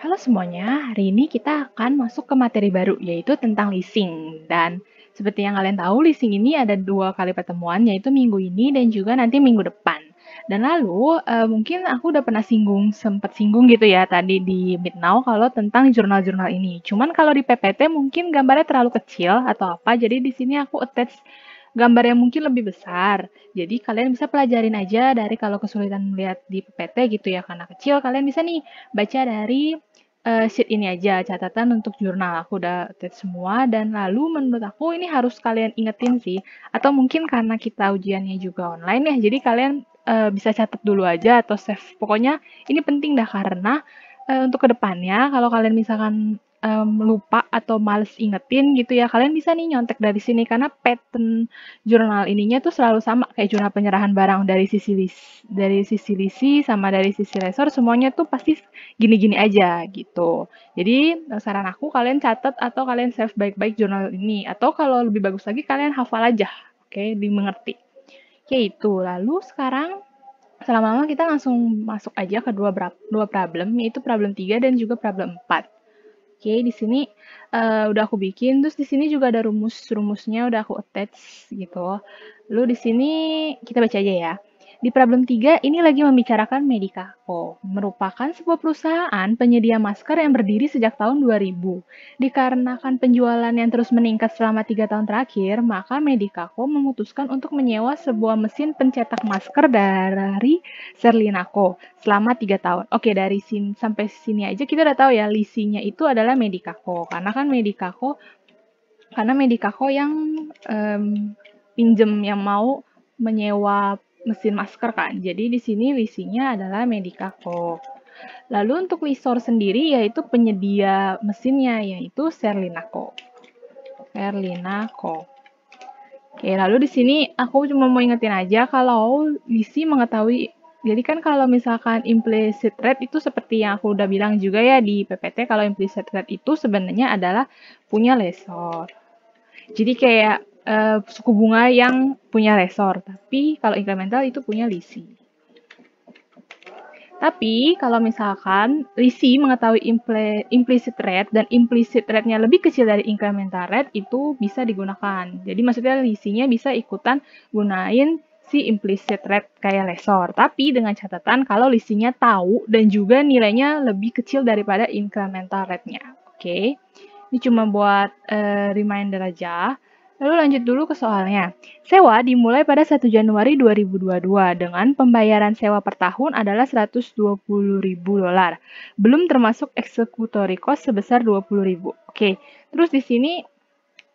Halo semuanya, hari ini kita akan masuk ke materi baru, yaitu tentang leasing. Dan seperti yang kalian tahu, leasing ini ada 2 kali pertemuan, yaitu minggu ini dan juga nanti minggu depan. Dan lalu, mungkin aku udah pernah sempat singgung gitu ya tadi di Meet Now kalau tentang jurnal-jurnal ini. Cuman kalau di PPT mungkin gambarnya terlalu kecil atau apa, jadi di sini aku attach gambar yang mungkin lebih besar. Jadi kalian bisa pelajarin aja dari kalau kesulitan melihat di PPT gitu ya karena kecil, kalian bisa nih baca dari sheet ini aja, catatan untuk jurnal. Aku udah attach semua dan lalu menurut aku ini harus kalian ingetin sih. Atau mungkin karena kita ujiannya juga online ya, jadi kalian bisa catat dulu aja atau save. Pokoknya ini penting dah karena untuk kedepannya kalau kalian misalkan lupa atau males ingetin gitu ya, kalian bisa nih nyontek dari sini karena pattern jurnal ininya tuh selalu sama kayak jurnal penyerahan barang dari sisi lisi sama dari sisi lesor semuanya tuh pasti gini-gini aja gitu. Jadi saran aku kalian catat atau kalian save baik-baik jurnal ini atau kalau lebih bagus lagi kalian hafal aja. Oke, dimengerti. Oke, itu. Lalu sekarang selama-lama kita langsung masuk aja ke dua problem, yaitu problem 3 dan juga problem 4. Oke, di sini udah aku bikin, terus di sini juga ada rumus-rumusnya udah aku attach gitu. Lalu di sini kita baca aja ya. Di problem 3 ini lagi membicarakan Medicaco, merupakan sebuah perusahaan penyedia masker yang berdiri sejak tahun 2000. Dikarenakan penjualan yang terus meningkat selama 3 tahun terakhir, maka Medicaco memutuskan untuk menyewa sebuah mesin pencetak masker dari Serlinaco selama 3 tahun. Oke, dari sini sampai sini aja kita udah tahu ya, lisinya itu adalah Medicaco. Karena Medicaco yang pinjem yang mau menyewa mesin masker kan. Jadi di sini lisinya adalah Medicaco. Lalu untuk lisor sendiri yaitu penyedia mesinnya yaitu Serlinaco. Serlinaco. Oke, lalu di sini aku cuma mau ingetin aja kalau Lisi mengetahui, jadi kan kalau misalkan implicit rate itu seperti yang aku udah bilang juga ya di PPT, kalau implicit rate itu sebenarnya adalah punya lesor. Jadi kayak suku bunga yang punya lesor, tapi kalau incremental itu punya Lisi. Tapi kalau misalkan Lisi mengetahui implicit rate dan implicit rate-nya lebih kecil dari incremental rate, itu bisa digunakan. Jadi maksudnya Lisinya bisa ikutan gunain si implicit rate kayak lesor. Tapi dengan catatan kalau Lisinya tahu dan juga nilainya lebih kecil daripada incremental rate-nya. Oke, ini cuma buat reminder aja. Lalu lanjut dulu ke soalnya. Sewa dimulai pada 1 Januari 2022 dengan pembayaran sewa per tahun adalah $120.000. Belum termasuk executory cost sebesar $20.000. Oke, terus di sini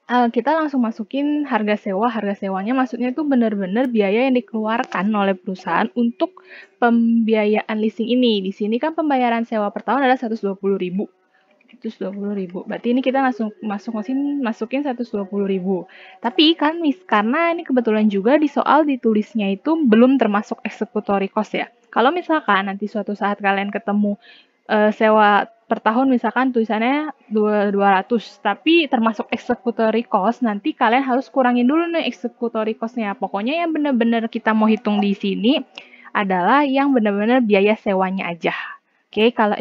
kita langsung masukin harga sewa. Harga sewanya maksudnya itu benar-benar biaya yang dikeluarkan oleh perusahaan untuk pembiayaan leasing ini. Di sini kan pembayaran sewa per tahun adalah $120.000. 120.000. Berarti ini kita langsung masukin 120.000. Tapi kan karena ini kebetulan juga di soal ditulisnya itu belum termasuk executory cost ya. Kalau misalkan nanti suatu saat kalian ketemu sewa per tahun misalkan tulisannya 200, tapi termasuk executory cost, nanti kalian harus kurangin dulu nih executory cost-nya. Pokoknya yang benar-benar kita mau hitung di sini adalah yang benar-benar biaya sewanya aja. Oke, kalau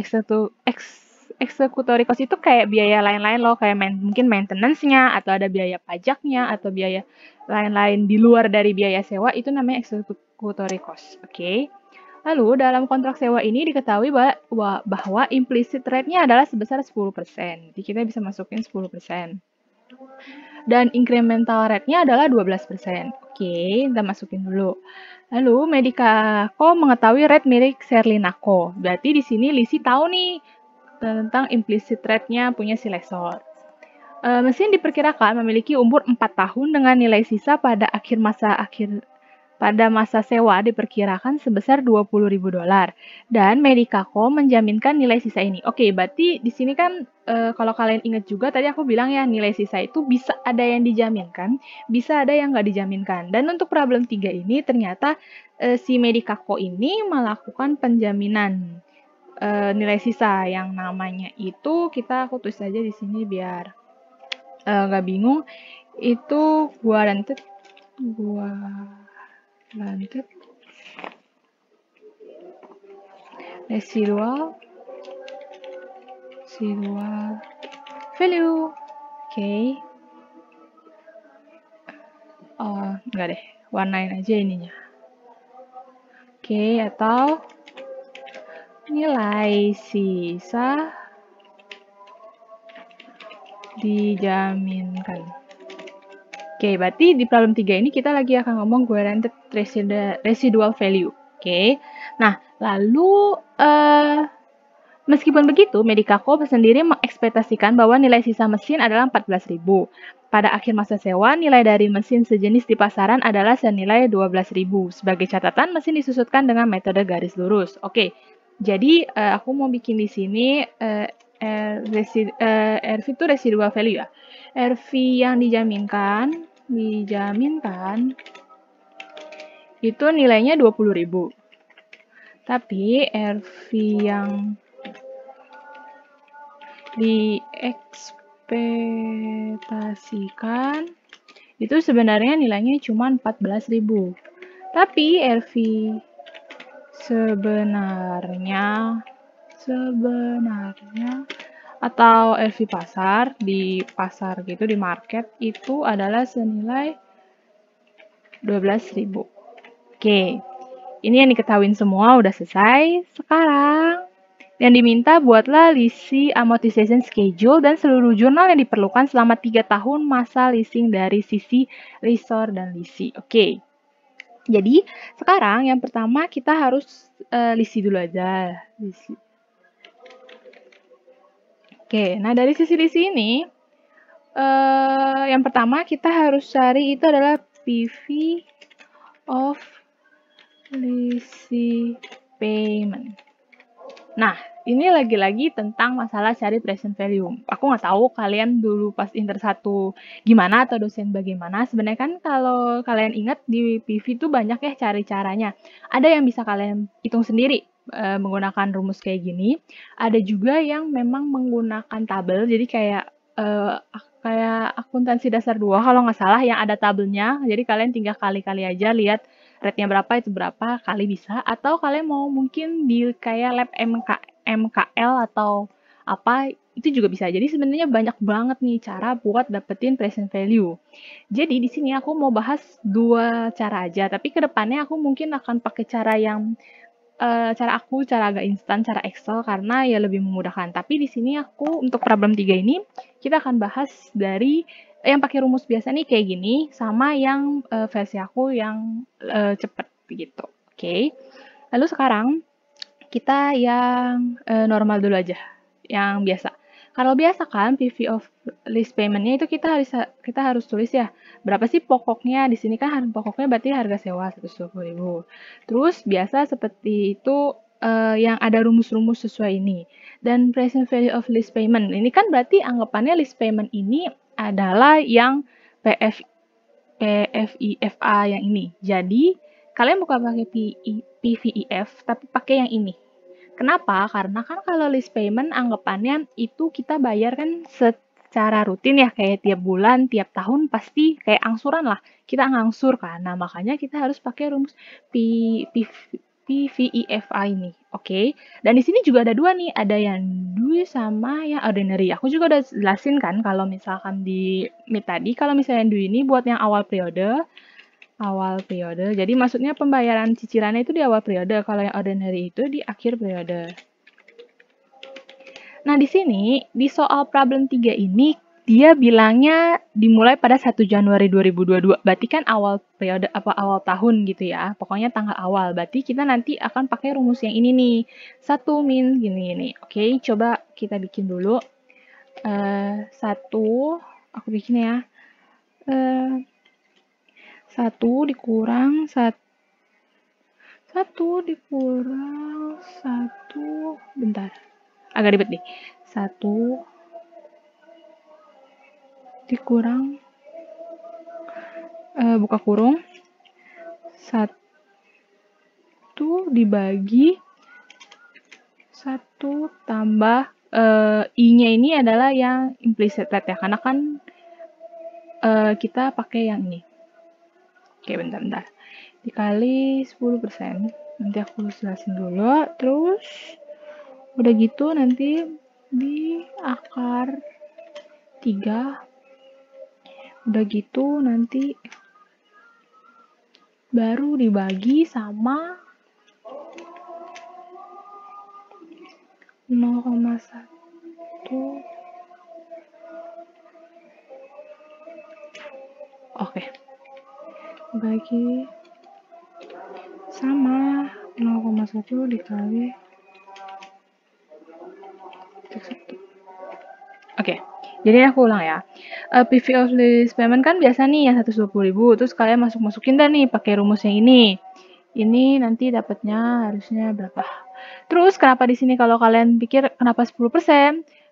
executory cost itu kayak biaya lain-lain loh, kayak mungkin maintenance-nya, atau ada biaya pajaknya, atau biaya lain-lain di luar dari biaya sewa, itu namanya executory cost. Oke. Lalu, dalam kontrak sewa ini diketahui bahwa implicit rate-nya adalah sebesar 10%. Jadi kita bisa masukin 10%. Dan incremental rate-nya adalah 12%. Oke, kita masukin dulu. Lalu, Medicaco mengetahui rate milik Serlinaco. Berarti di sini Lisi tahu nih tentang implicit rate-nya punya si lesor. Mesin diperkirakan memiliki umur 4 tahun dengan nilai sisa pada masa sewa diperkirakan sebesar $20.000 dan Medicaco menjaminkan nilai sisa ini. Oke, berarti di sini kan kalau kalian ingat juga tadi aku bilang ya nilai sisa itu bisa ada yang dijaminkan, bisa ada yang nggak dijaminkan. Dan untuk problem 3 ini ternyata si Medicaco ini melakukan penjaminan nilai sisa yang namanya itu aku tulis aja di sini biar nggak bingung. Itu guaranteed residual residual value. Oke. Oh, enggak deh. Warnain aja ininya. Oke, atau nilai sisa dijaminkan. Oke, berarti di problem 3 ini kita lagi akan ngomong guaranteed residual value. Oke. Nah, lalu meskipun begitu, Medicaco sendiri mengekspektasikan bahwa nilai sisa mesin adalah 14.000. Pada akhir masa sewa, nilai dari mesin sejenis di pasaran adalah senilai 12.000. Sebagai catatan, mesin disusutkan dengan metode garis lurus. Oke, jadi aku mau bikin di sini RV itu residual value ya. RV yang dijaminkan itu nilainya 20.000. Tapi RV yang diekspektasikan itu sebenarnya nilainya cuma 14.000. Tapi RV sebenarnya atau RV pasar di pasar gitu di market itu adalah senilai 12.000. Oke. Ini yang diketahuin semua udah selesai. Sekarang yang diminta buatlah lease amortization schedule dan seluruh jurnal yang diperlukan selama 3 tahun masa leasing dari sisi lessor dan leasee. Oke. Jadi, sekarang yang pertama kita harus leasee dulu aja. Leasee. Oke, nah dari sisi leasee ini, yang pertama kita harus cari itu adalah PV of leasee payment. Nah, ini lagi-lagi tentang masalah cari present value. Aku nggak tahu kalian dulu pas Inter 1 gimana atau dosen bagaimana. Sebenarnya kan kalau kalian ingat di PV itu banyak ya cari caranya. Ada yang bisa kalian hitung sendiri menggunakan rumus kayak gini. Ada juga yang memang menggunakan tabel. Jadi kayak akuntansi dasar 2 kalau nggak salah yang ada tabelnya. Jadi kalian tinggal kali-kali aja lihat rate-nya berapa, itu berapa kali bisa. Atau kalian mau mungkin di kayak lab MKL atau apa, itu juga bisa. Jadi sebenarnya banyak banget nih cara buat dapetin present value. Jadi di sini aku mau bahas 2 cara aja, tapi kedepannya aku mungkin akan pakai cara yang cara agak instan, cara Excel karena ya lebih memudahkan. Tapi di sini aku untuk problem 3 ini kita akan bahas dari yang pakai rumus biasa nih kayak gini sama yang versi aku yang cepet gitu. Oke. Lalu sekarang kita yang normal dulu aja, yang biasa. Kalau biasa kan PV of lease payment-nya itu kita harus tulis ya. Berapa sih pokoknya? Di sini kan harga pokoknya berarti harga sewa 120.000. Terus biasa seperti itu yang ada rumus-rumus sesuai ini. Dan present value of lease payment. Ini kan berarti anggapannya lease payment ini adalah yang PVIFA yang ini. Jadi kalian bukan pakai PVIF tapi pakai yang ini. Kenapa? Karena kan kalau lease payment anggapannya itu kita bayar kan secara rutin ya, kayak tiap bulan, tiap tahun pasti kayak angsuran lah. Kita ngangsur kan. Nah, makanya kita harus pakai rumus PVIFA ini. Oke. Dan di sini juga ada 2 nih, ada yang due sama yang ordinary. Aku juga udah jelasin kan kalau misalkan di Meet tadi, kalau misalnya due ini buat yang awal periode. Jadi maksudnya pembayaran cicilannya itu di awal periode, kalau yang ordinary itu di akhir periode. Nah, di sini di soal problem 3 ini dia bilangnya dimulai pada 1 Januari 2022. Berarti kan awal periode awal tahun gitu ya. Pokoknya tanggal awal. Berarti kita nanti akan pakai rumus yang ini nih. 1 min gini. Oke, coba kita bikin dulu. 1 aku bikin ya. 1 dikurang 1 bentar, agak ribet nih. 1 dikurang buka kurung 1 dibagi 1 tambah I-nya ini adalah yang implicit rate ya, karena kan kita pakai yang ini. Oke, bentar. Dikali 10%. Nanti aku jelasin dulu. Terus udah gitu nanti akar 3. Udah gitu nanti baru dibagi sama 0,1. Oke. Bagi sama 0,1 dikali 1. Oke. Jadi aku ulang ya. PV of list payment kan biasa nih yang 120.000, terus kalian masukin dah nih pakai rumus yang ini. Ini nanti dapatnya harusnya berapa? Terus kenapa di sini kalau kalian pikir kenapa 10%?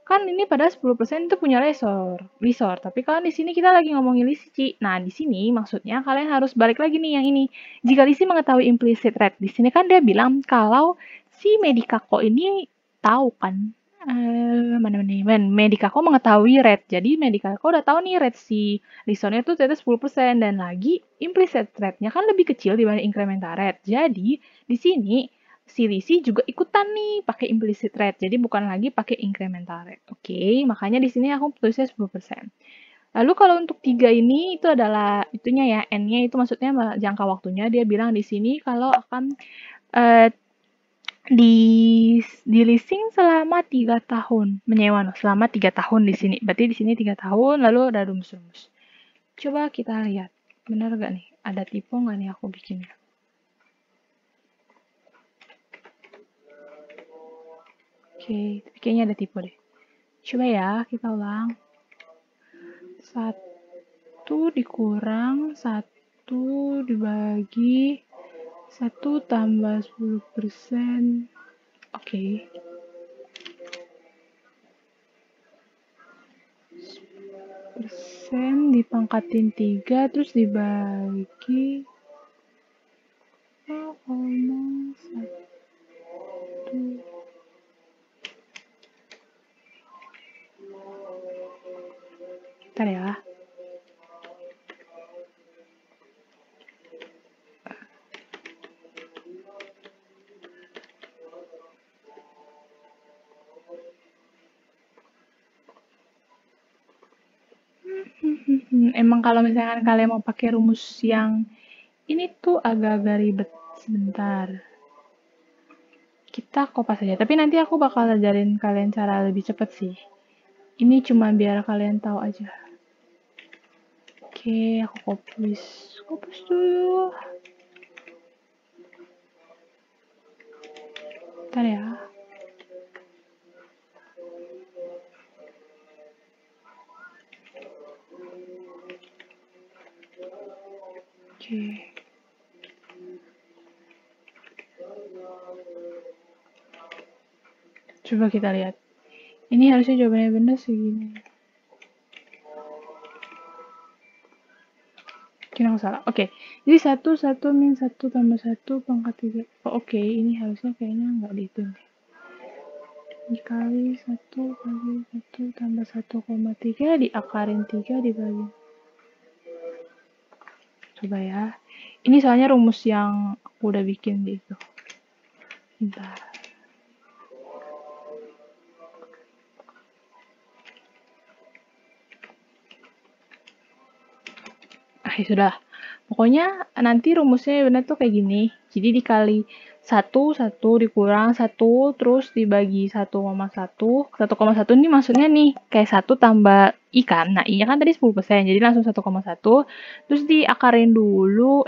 Kan ini pada 10% itu punya lisor. Tapi kan di sini kita lagi ngomongin lisi. Nah, di sini maksudnya kalian harus balik lagi nih yang ini. Jika lisi mengetahui implicit rate, di sini kan dia bilang kalau si Medikako ini tahu kan Medikako mengetahui rate. Jadi Medikako udah tahu nih rate si lisornya itu ternyata 10% dan lagi implicit rate-nya kan lebih kecil dibanding incremental rate. Jadi di sini si lisi juga ikutan nih pakai implicit rate. Jadi bukan lagi pakai incremental rate. Oke, makanya di sini aku tulisnya 10%. Lalu kalau untuk 3 ini itu adalah itunya ya, N-nya itu maksudnya jangka waktunya. Dia bilang di sini kalau akan di leasing selama 3 tahun, menyewa selama 3 tahun di sini. Berarti di sini 3 tahun, lalu ada rumus-rumus. Coba kita lihat, benar gak nih? Ada tipe nggak nih aku bikinnya? Oke, tapi kayaknya ada tipe deh. Coba ya, kita ulang. 1 dikurang 1 dibagi 1 tambah 10%. Oke. 10% dipangkatin 3 terus dibagi 0,1. Bentar ya. Emang kalau misalkan kalian mau pakai rumus yang ini tuh agak-agak ribet sebentar. Kita kopas aja, tapi nanti aku bakal ajarin kalian cara lebih cepet sih. Ini cuma biar kalian tahu aja. Oke, aku kopus dulu. Bentar ya. Oke. Coba kita lihat. Ini harusnya jawabannya benar segini. Kira nggak salah. Oke. Jadi 1 min 1 tambah 1 pangkat 3. Oh, oke. Ini harusnya kayaknya nggak dihitung. Dikali 1 kali 1 tambah 1,3 diakarin 3 dibagi. Coba ya. Ini soalnya rumus yang aku udah bikin di itu. Bentar. Ya sudah. Pokoknya nanti rumusnya benar tuh kayak gini. Jadi dikali 1 dikurang 1, terus dibagi 1,1. 1,1 ini maksudnya nih, kayak 1 tambah I kan. Nah, I-nya kan tadi 10%, jadi langsung 1,1. Terus diakarin dulu,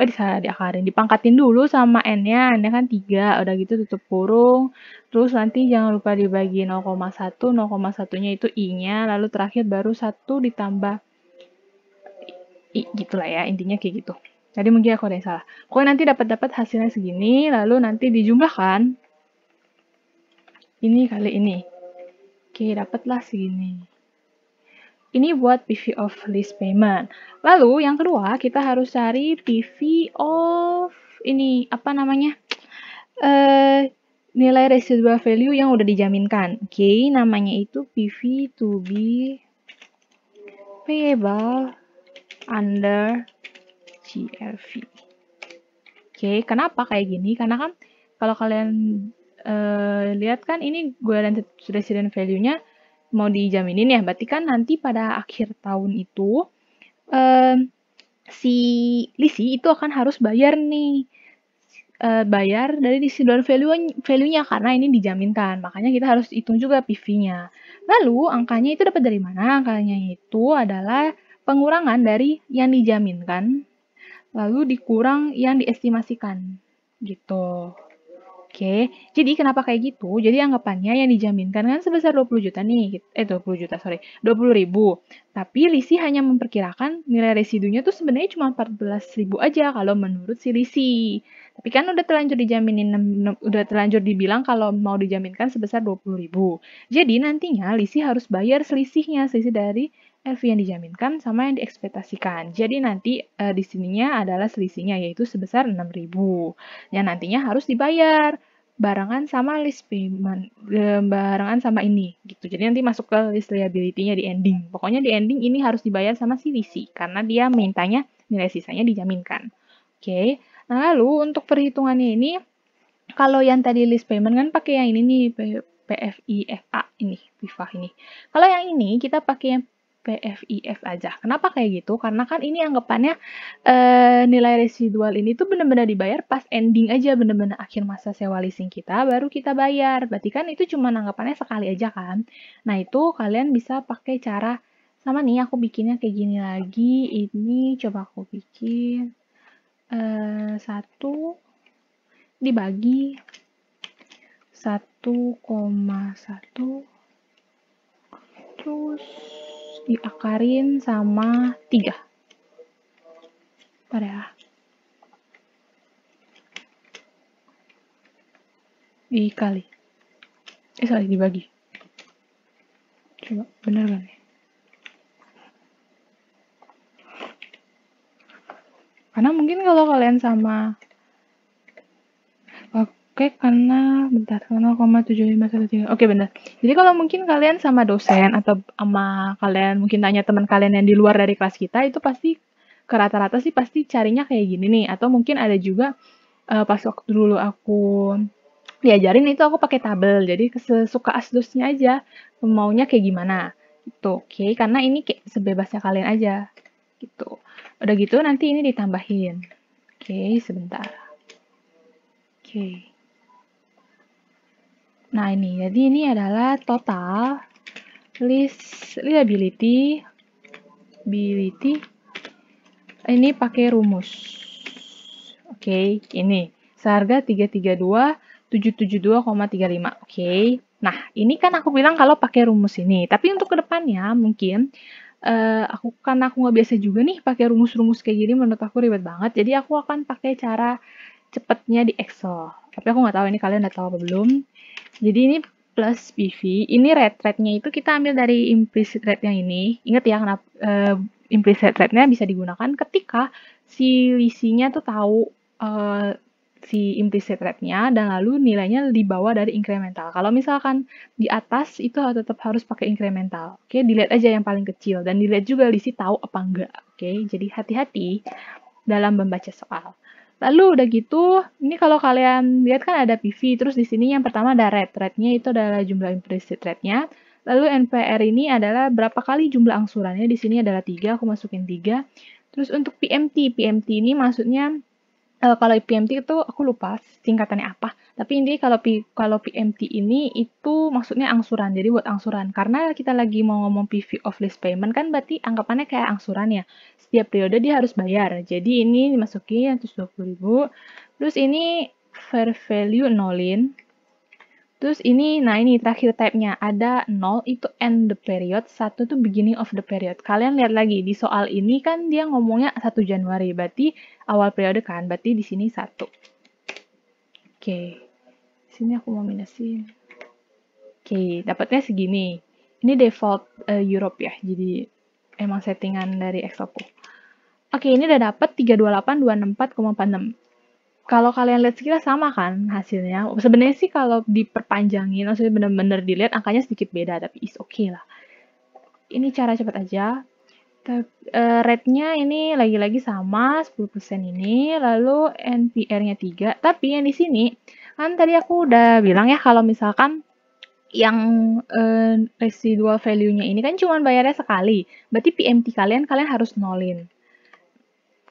dipangkatin dulu sama N-nya. N-nya kan 3, udah gitu tutup kurung. Terus nanti jangan lupa dibagi 0,1, 0,1-nya itu I-nya, lalu terakhir baru 1 ditambah gitulah ya, intinya kayak gitu. Jadi mungkin aku ada yang salah. Pokoknya nanti dapat hasilnya segini, lalu nanti dijumlahkan ini kali ini. Oke, dapatlah segini. Ini buat PV of lease payment. Lalu yang kedua, kita harus cari PV of ini apa namanya? Nilai residual value yang udah dijaminkan. Oke, namanya itu PV to be payable under GRV. Oke, kenapa kayak gini? Karena kan kalau kalian lihat kan ini guaranteed resident value-nya mau dijaminin ya, berarti kan nanti pada akhir tahun itu si lisi itu akan harus bayar nih, bayar dari residual value-nya karena ini dijaminkan. Makanya kita harus hitung juga PV-nya. Lalu angkanya itu dapat dari mana? Angkanya itu adalah pengurangan dari yang dijaminkan, lalu dikurang yang diestimasikan. Gitu. Oke, jadi kenapa kayak gitu? Jadi anggapannya yang dijaminkan kan sebesar 20 juta nih, 20 juta, sorry, 20 ribu. Tapi Lisi hanya memperkirakan nilai residunya tuh sebenarnya cuma 14 ribu aja kalau menurut si Lisi. Tapi kan udah terlanjur dijaminin, udah terlanjur dibilang kalau mau dijaminkan sebesar 20 ribu. Jadi nantinya Lisi harus bayar selisihnya, selisih dari LV yang dijaminkan sama yang diekspektasikan. Jadi nanti di sininya adalah selisihnya yaitu sebesar 6.000 yang nantinya harus dibayar barengan sama list payment, barengan sama ini gitu. Jadi nanti masuk ke list liability-nya di ending. Pokoknya di ending ini harus dibayar sama si Lisi karena dia mintanya nilai sisanya dijaminkan. Oke. Nah, lalu untuk perhitungannya ini kalau yang tadi list payment kan pakai yang ini nih PFIFA ini, PIFA ini. Kalau yang ini kita pakai yang PFIF aja. Kenapa kayak gitu? Karena kan ini anggapannya nilai residual ini tuh benar-benar dibayar pas ending aja, benar-benar akhir masa sewa leasing kita, baru kita bayar. Berarti kan itu cuma anggapannya sekali aja kan. Nah itu kalian bisa pakai cara, sama nih aku bikinnya kayak gini lagi. Ini coba aku bikin 1 dibagi 1,1 terus diakarin sama 3. Bentar ya. Dikali. Sorry, dibagi. Coba, bener kan ya? Karena mungkin kalau kalian sama Oke, karena bentar, 0,7513. Oke, benar. Jadi kalau mungkin kalian sama dosen atau sama kalian mungkin tanya teman kalian yang di luar dari kelas kita, itu pasti ke rata-rata sih pasti carinya kayak gini nih. Atau mungkin ada juga pas waktu dulu aku diajarin itu aku pakai tabel. Jadi sesuka asdosnya aja maunya kayak gimana. Gitu. Oke, karena ini kayak sebebasnya kalian aja. Gitu. Udah gitu nanti ini ditambahin. Oke, sebentar. Oke. Nah, jadi ini adalah total list liability ini pakai rumus. Oke, ini seharga 332.772,35. Oke. Nah, ini kan aku bilang kalau pakai rumus ini. Tapi untuk kedepannya mungkin karena aku nggak biasa juga nih pakai rumus-rumus kayak gini, menurut aku ribet banget. Jadi aku akan pakai cara cepatnya di Excel. Tapi aku nggak tahu ini kalian udah tahu apa belum. Jadi ini plus PV, ini rate-nya itu kita ambil dari implicit rate yang ini. Ingat ya, kenapa implicit rate-nya bisa digunakan ketika si lisinya tuh tahu si implicit rate-nya dan lalu nilainya dibawa dari incremental. Kalau misalkan di atas itu tetap harus pakai incremental. Oke, dilihat aja yang paling kecil dan dilihat juga lisi tahu apa enggak. Oke, jadi hati-hati dalam membaca soal. Lalu udah gitu, ini kalau kalian lihat kan ada PV, terus di sini yang pertama ada rate. Rate-nya itu adalah jumlah implicit rate-nya. Lalu NPR ini adalah berapa kali jumlah angsurannya, di sini adalah 3, aku masukin 3. Terus untuk PMT ini maksudnya, kalau PMT itu aku lupa singkatannya apa. Tapi ini kalau PMT ini itu maksudnya angsuran, jadi buat angsuran. Karena kita lagi mau ngomong PV of lease payment kan berarti anggapannya kayak angsuran ya. Setiap periode dia harus bayar. Jadi ini dimasukin 120.000. Terus ini fair value nolin. Terus ini, nah ini terakhir type-nya. Ada 0 itu end the period, 1 itu beginning of the period. Kalian lihat lagi, di soal ini kan dia ngomongnya 1 Januari, berarti awal periode kan, berarti di sini 1. Oke, di sini aku mau minusin. Oke, dapatnya segini. Ini default Europe ya, jadi emang settingan dari Excelku. Oke, ini udah dapat 328.264,46. Kalau kalian lihat sekilas sama kan hasilnya. Sebenarnya sih kalau diperpanjangin, maksudnya benar-benar dilihat angkanya sedikit beda, tapi is okay lah. Ini cara cepat aja. Rate-nya ini lagi-lagi sama 10% ini, lalu NPR-nya 3. Tapi yang di sini kan tadi aku udah bilang ya kalau misalkan yang residual value-nya ini kan cuma bayarnya sekali. Berarti PMT kalian harus nolin.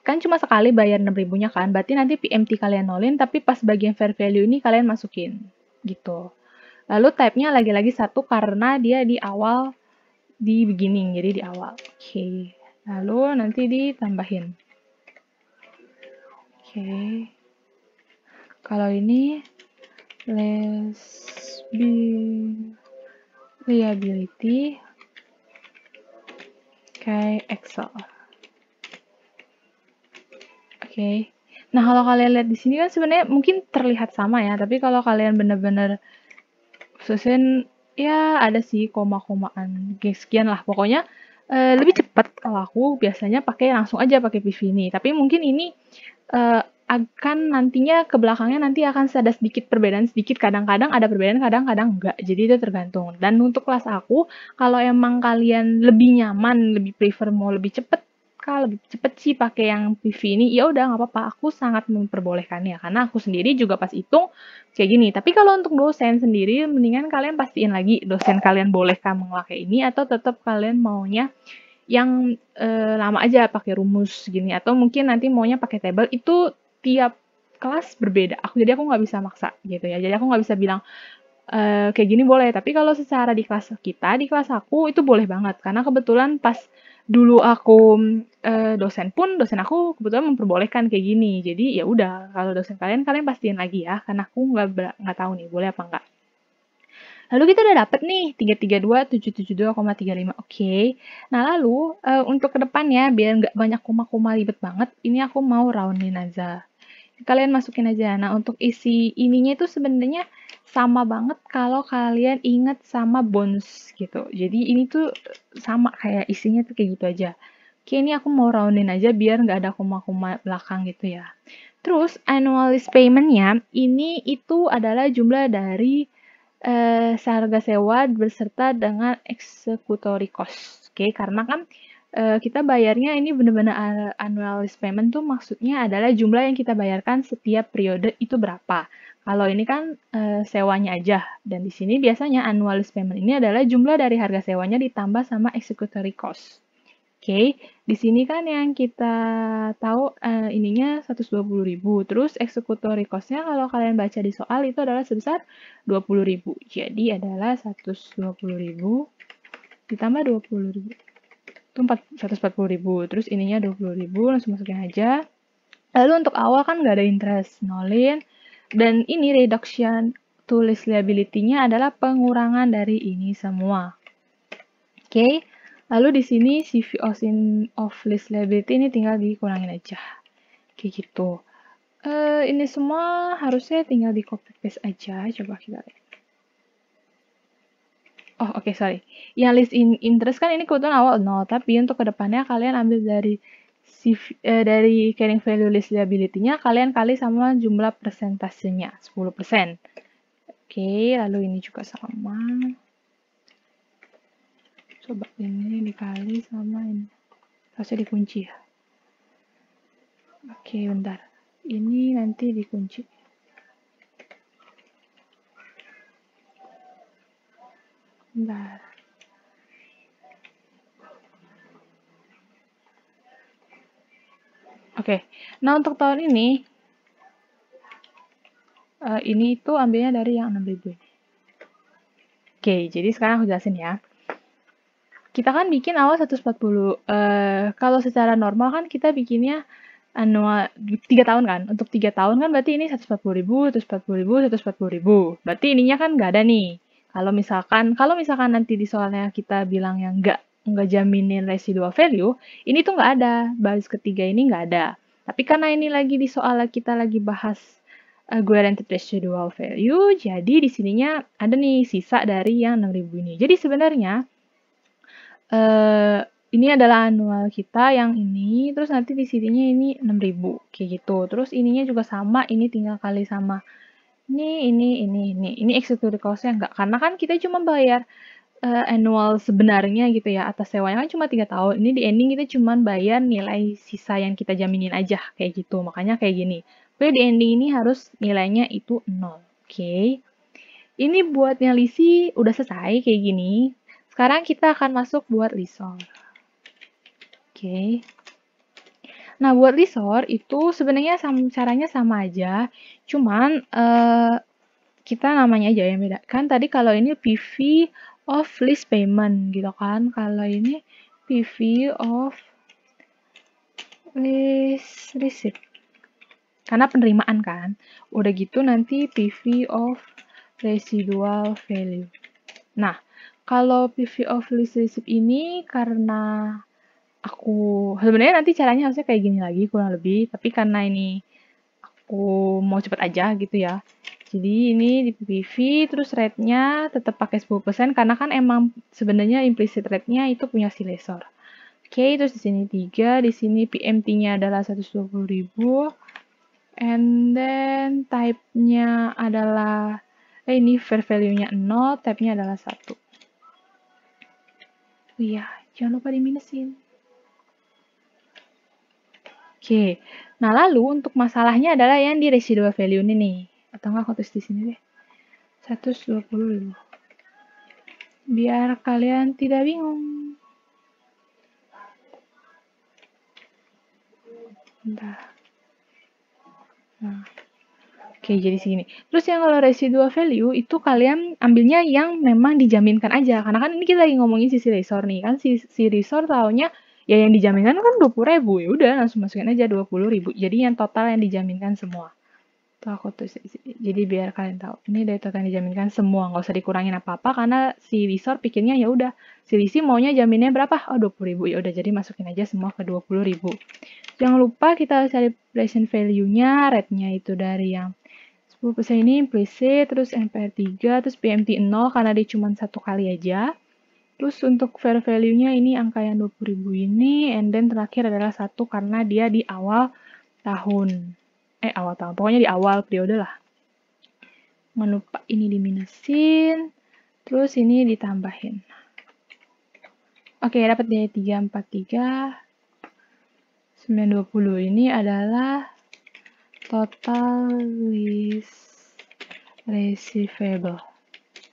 Kan cuma sekali bayar 6.000-nya kan, berarti nanti PMT kalian nolin, tapi pas bagian fair value ini kalian masukin. Gitu. Lalu type-nya lagi-lagi 1 karena dia di awal, di beginning, jadi di awal. Oke. Lalu nanti ditambahin. Oke. Kalau ini liability kayak Excel. Oke. Nah, kalau kalian lihat di sini kan sebenarnya mungkin terlihat sama ya, tapi kalau kalian bener-bener susun ya ada sih koma-komaan sekian lah. Pokoknya lebih cepat kalau aku biasanya pakai langsung aja pakai PV ini. Tapi mungkin ini akan nantinya ke belakangnya nanti akan ada sedikit perbedaan sedikit, kadang-kadang ada perbedaan, kadang-kadang enggak. Jadi itu tergantung. Dan untuk kelas aku, kalau emang kalian lebih nyaman, lebih prefer mau lebih cepet, lebih cepet sih pakai yang PV ini, ya udah nggak apa-apa. Aku sangat memperbolehkannya karena aku sendiri juga pas hitung kayak gini. Tapi kalau untuk dosen sendiri, mendingan kalian pastiin lagi dosen kalian bolehkah memakai ini atau tetap kalian maunya yang lama aja pakai rumus gini atau mungkin nanti maunya pakai table itu tiap kelas berbeda. Jadi aku nggak bisa maksa gitu ya. Jadi aku nggak bisa bilang kayak gini boleh. Tapi kalau secara di kelas kita, di kelas aku itu boleh banget karena kebetulan pas dulu aku dosen aku kebetulan memperbolehkan kayak gini. Jadi ya udah kalau dosen kalian pastiin lagi ya karena aku nggak tahu nih boleh apa enggak. Lalu kita udah dapet nih 332.772,35. Oke. Nah, lalu untuk kedepannya biar nggak banyak koma-koma ribet banget, ini aku mau roundin aja. Kalian masukin aja. Nah, untuk isi ininya itu sebenarnya sama banget kalau kalian inget sama bonus gitu. Jadi ini tuh sama kayak isinya tuh kayak gitu aja. Oke, ini aku mau roundin aja biar nggak ada koma-koma belakang gitu ya. Terus annual list payment-nya ini itu adalah jumlah dari seharga sewa beserta dengan executory cost. Oke, karena kan kita bayarnya ini benar-benar annual list payment tuh maksudnya adalah jumlah yang kita bayarkan setiap periode itu berapa. Kalau ini kan sewanya aja, dan di sini biasanya annual list payment ini adalah jumlah dari harga sewanya ditambah sama executory cost. Oke, di sini kan yang kita tahu ininya 120.000. Terus executory cost-nya kalau kalian baca di soal itu adalah sebesar 20.000. Jadi adalah 120.000 ditambah 20.000. Itu 140.000. Terus ininya 20.000, langsung masukin aja. Lalu untuk awal kan nggak ada interest, nolin. Dan ini reduction to list liability-nya adalah pengurangan dari ini semua. Oke. Lalu di sini CV of list liability ini tinggal dikurangin aja. Kayak gitu. Ini semua harusnya tinggal di copy paste aja. Coba kita lihat. Oh, oke, sorry. Yang list interest kan ini kebetulan awal 0, tapi untuk kedepannya kalian ambil dari dari carrying value list liability-nya, kalian kali sama jumlah persentasenya, 10%. Oke, lalu ini juga sama. Coba ini dikali sama ini. Harusnya dikunci ya. Oke, bentar. Ini nanti dikunci. Bentar. Oke. Nah, untuk tahun ini itu ambilnya dari yang 6.000 ini. Oke, jadi sekarang aku jelasin ya. Kita kan bikin awal 140. Kalau secara normal kan kita bikinnya annual 3 tahun kan. Untuk 3 tahun kan berarti ini 140.000, 140.000, 140.000. Berarti ininya kan nggak ada nih. Kalau misalkan nanti di soalnya kita bilang yang nggak jaminin residual value, ini tuh nggak ada. Baris ketiga ini nggak ada. Tapi karena ini lagi di soal kita lagi bahas guaranteed residual value, jadi di sininya ada nih sisa dari yang 6.000 ini. Jadi sebenarnya ini adalah annual kita yang ini, terus nanti di sininya ini 6.000 kayak gitu. Terus ininya juga sama, ini tinggal kali sama ini executory cost-nya enggak. Karena kan kita cuma bayar annual sebenarnya gitu ya, atas sewanya kan cuma 3 tahun. Ini di ending kita cuma bayar nilai sisa yang kita jaminin aja kayak gitu. Makanya kayak gini. Tapi di ending ini harus nilainya itu 0. Oke. ini buatnya lisi udah selesai kayak gini. Sekarang kita akan masuk buat lisor. Oke. Nah, buat lisor itu sebenarnya caranya sama aja, cuman kita namanya aja yang beda. Kan tadi kalau ini PV of list payment gitu kan, kalau ini PV of list receipt. Karena penerimaan kan. Udah gitu nanti PV of residual value. Nah, kalau PV of list receipt ini karena aku sebenarnya nanti caranya harusnya kayak gini lagi kurang lebih, tapi karena ini aku mau cepet aja gitu ya. Jadi ini di PPV terus rate-nya tetap pakai 10% karena kan emang sebenarnya implicit rate-nya itu punya si lesor. Oke, terus di sini 3, di sini PMT-nya adalah 120.000. And then type-nya adalah ini fair value-nya 0, type-nya adalah 1. Oh iya, jangan lupa diminusin. Oke, nah lalu untuk masalahnya adalah yang di residual value ini nih. Atau enggak aku tulis di sini deh. 120.000. Biar kalian tidak bingung. Bentar. Nah. Oke, jadi segini. Terus yang kalau residual value itu kalian ambilnya yang memang dijaminkan aja. Karena kan ini kita lagi ngomongin sisi resort nih. Kan si resort taunya ya yang dijaminkan kan 20.000. Ya udah langsung masukin aja 20.000. Jadi yang total yang dijaminkan semua. Tuh aku tuh jadi biar kalian tahu. Ini dari total yang dijaminkan semua, nggak usah dikurangin apa-apa karena si resort pikirnya ya udah si Lisi maunya jaminnya berapa? Oh 20.000. Ya udah jadi masukin aja semua ke 20.000. Jangan lupa kita cari present value-nya, rate-nya itu dari yang 10% ini implicit, terus NPR 3, terus PMT 0 karena dia cuma satu kali aja. Terus untuk fair value-nya ini angka yang 20.000 ini, and then terakhir adalah 1 karena dia di awal tahun. Awal tahun, pokoknya di awal periode lah. Jangan lupa ini diminusin, terus ini ditambahin. Oke, dapat dari 343, 920 ini adalah total list receivable.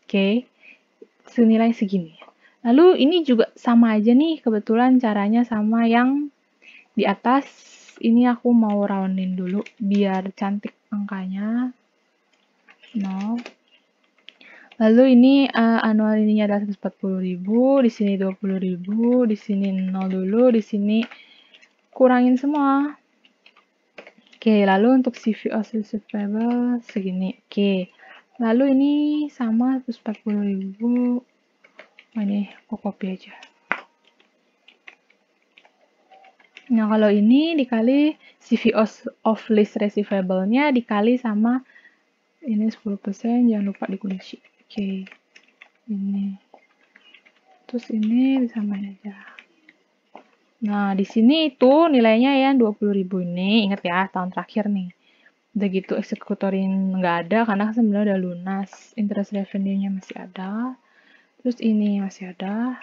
Oke, senilai segini. Lalu ini juga sama aja nih, kebetulan caranya sama yang di atas. Ini aku mau roundin dulu biar cantik angkanya. 0. Lalu ini annual ininya adalah 140.000, di sini 20.000, di sini 0 dulu, di sini kurangin semua. Oke, lalu untuk CV of receivable segini. Oke. Lalu ini sama 140.000. Ini aku copy aja. Nah, kalau ini dikali CV of list receivable-nya dikali sama ini 10%, jangan lupa dikunci. Oke. Ini. Terus ini disamain aja. Nah, di sini itu nilainya yang 20.000 ini. Ingat ya, tahun terakhir nih. Udah gitu eksekutorin nggak ada karena sebenarnya udah lunas. Interest revenue-nya masih ada. Terus ini masih ada.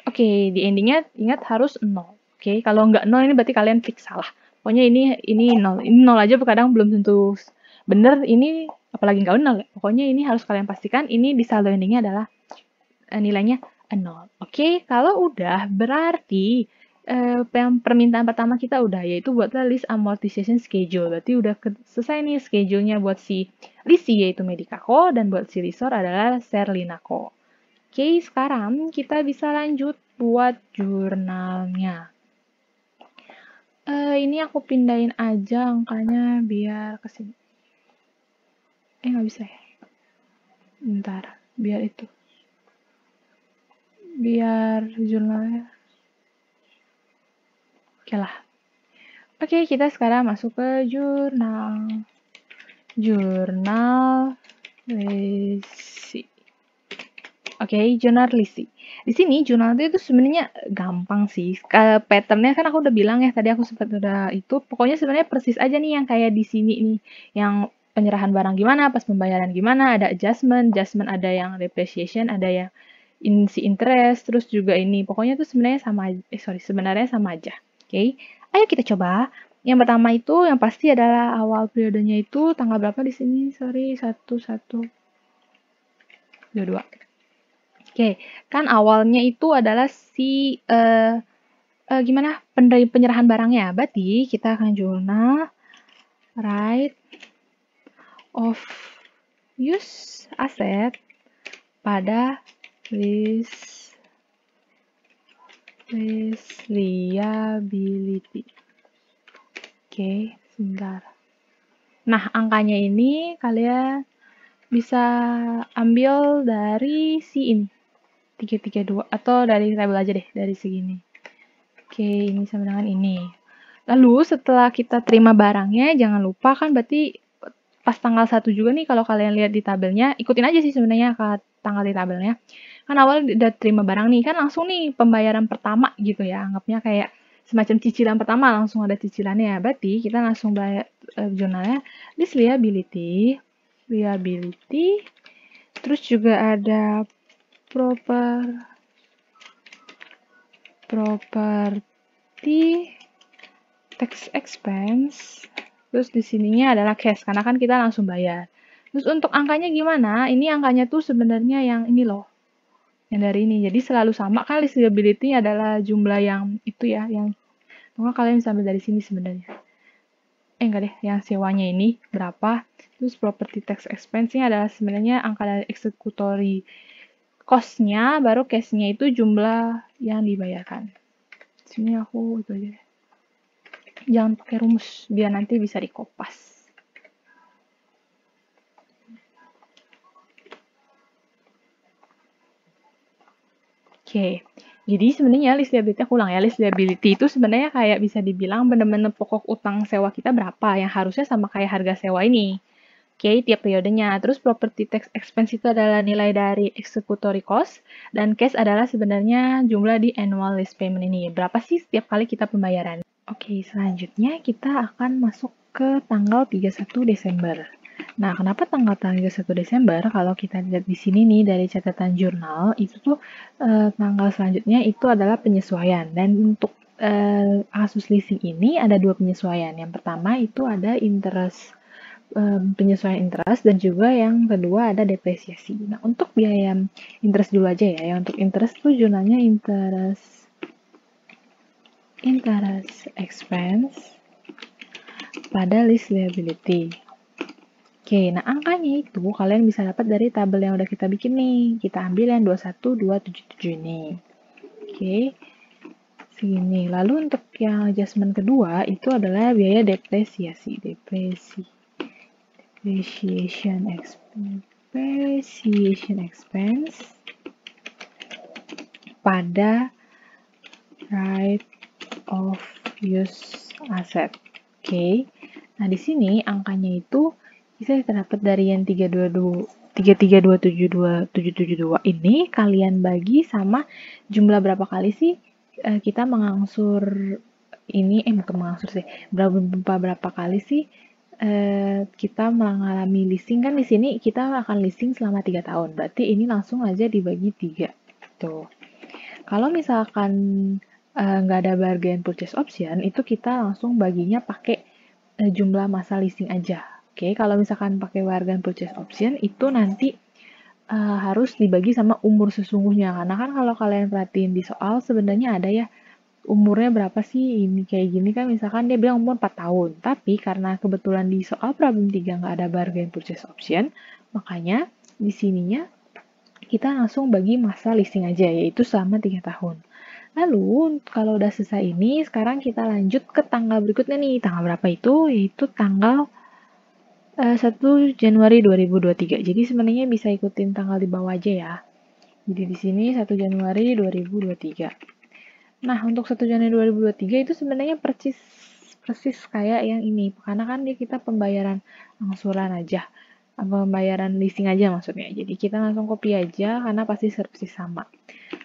Oke, di endingnya ingat harus 0. Oke, kalau nggak 0 ini berarti kalian fix salah. Pokoknya ini 0. Ini 0 aja kadang belum tentu bener. Ini apalagi nggak 0. Pokoknya ini harus kalian pastikan ini di saldo endingnya adalah nilainya 0. Oke, kalau udah berarti permintaan pertama kita udah, yaitu buat list amortization schedule. Berarti udah selesai nih schedule-nya buat si Lisi, yaitu Medicaco, dan buat si Resort adalah Serlinaco. Oke, sekarang kita bisa lanjut buat jurnalnya. Ini aku pindahin aja angkanya biar kesini. Nggak bisa ya? Bentar, biar itu. Biar jurnalnya. Oke lah. Oke, kita sekarang masuk ke jurnal. Jurnal Lisi. Oke, jurnal Lisi. Di sini jurnal itu sebenarnya gampang sih. Patternnya kan aku udah bilang ya, tadi aku sempat udah itu. Pokoknya sebenarnya persis aja nih yang kayak di sini nih. Yang penyerahan barang gimana, pas pembayaran gimana, ada adjustment ada yang depreciation, ada yang si interest, terus juga ini. Pokoknya itu sebenarnya sama sebenarnya sama aja. Oke, ayo kita coba. Yang pertama itu yang pasti adalah awal periodenya itu tanggal berapa di sini? Sorry, 22. Oke, kan awalnya itu adalah si gimana penyerahan barangnya. Berarti kita akan jurnal right of use asset pada list liability. Oke, sebentar. Nah, angkanya ini kalian bisa ambil dari si ini. 332 atau dari tabel aja deh, dari segini. Oke, ini sama dengan ini. Lalu setelah kita terima barangnya, jangan lupa kan berarti pas tanggal 1 juga nih kalau kalian lihat di tabelnya, ikutin aja sih sebenarnya ke tanggal di tabelnya. Kan awal udah terima barang nih, kan langsung nih pembayaran pertama gitu ya, anggapnya kayak semacam cicilan pertama, langsung ada cicilannya. Berarti kita langsung bayar jurnalnya list liability, terus juga ada property tax expense, terus di sininya adalah cash karena kan kita langsung bayar. Terus untuk angkanya gimana? Ini angkanya tuh sebenarnya yang ini loh, yang dari ini. Jadi selalu sama kan, list liability adalah jumlah yang itu ya, yang kalian bisa ambil dari sini sebenarnya. Enggak deh, yang sewanya ini berapa? Terus property tax expense-nya adalah sebenarnya angka dari executory cost-nya, baru cash-nya itu jumlah yang dibayarkan. Sini aku itu aja. Jangan pakai rumus, biar nanti bisa dikopas. Oke, jadi sebenarnya list liability, aku ulang ya, list liability itu sebenarnya kayak bisa dibilang bener-bener pokok utang sewa kita berapa, yang harusnya sama kayak harga sewa ini. Oke, tiap periodenya. Terus property tax expense itu adalah nilai dari executory cost, dan cash adalah sebenarnya jumlah di annual lease payment ini. Berapa sih setiap kali kita pembayaran? Oke, selanjutnya kita akan masuk ke tanggal 31 Desember. Nah, kenapa tanggal 31 Desember? Kalau kita lihat di sini nih dari catatan jurnal, itu tuh tanggal selanjutnya itu adalah penyesuaian. Dan untuk kasus leasing ini ada dua penyesuaian. Yang pertama itu ada interest, penyesuaian interest, dan juga yang kedua ada depresiasi. Nah, untuk biaya interest dulu aja ya. Yang untuk interest tuh jurnalnya interest expense pada list liability. Oke, nah angkanya itu kalian bisa dapat dari tabel yang udah kita bikin nih. Kita ambil yang 21277 ini. Oke, segini. Lalu untuk yang adjustment kedua itu adalah biaya depresiasi. Depreciation expense pada right of use asset. Oke. Nah, di sini angkanya itu bisa terdapat dari yang 3327722 ini kalian bagi sama jumlah berapa kali sih kita mengangsur ini, bukan mengangsur sih, berapa kali sih kita mengalami leasing. Kan di sini kita akan leasing selama 3 tahun, berarti ini langsung aja dibagi 3 tuh. Kalau misalkan nggak ada bargain purchase option, itu kita langsung baginya pakai jumlah masa leasing aja. Oke, kalau misalkan pakai bargain purchase option, itu nanti harus dibagi sama umur sesungguhnya. Karena kan kalau kalian perhatiin di soal, sebenarnya ada ya, umurnya berapa sih ini kayak gini kan, misalkan dia bilang umur 4 tahun. Tapi karena kebetulan di soal problem 3 nggak ada bargain purchase option, makanya di sininya kita langsung bagi masa leasing aja, yaitu selama 3 tahun. Lalu, kalau udah selesai ini, sekarang kita lanjut ke tanggal berikutnya nih. Tanggal berapa itu? Yaitu tanggal 1 Januari 2023. Jadi sebenarnya bisa ikutin tanggal di bawah aja ya. Jadi di sini 1 Januari 2023. Nah, untuk 1 Januari 2023 itu sebenarnya persis kayak yang ini. Karena kan kita pembayaran angsuran aja. Pembayaran leasing aja maksudnya. Jadi kita langsung copy aja karena pasti persis sama.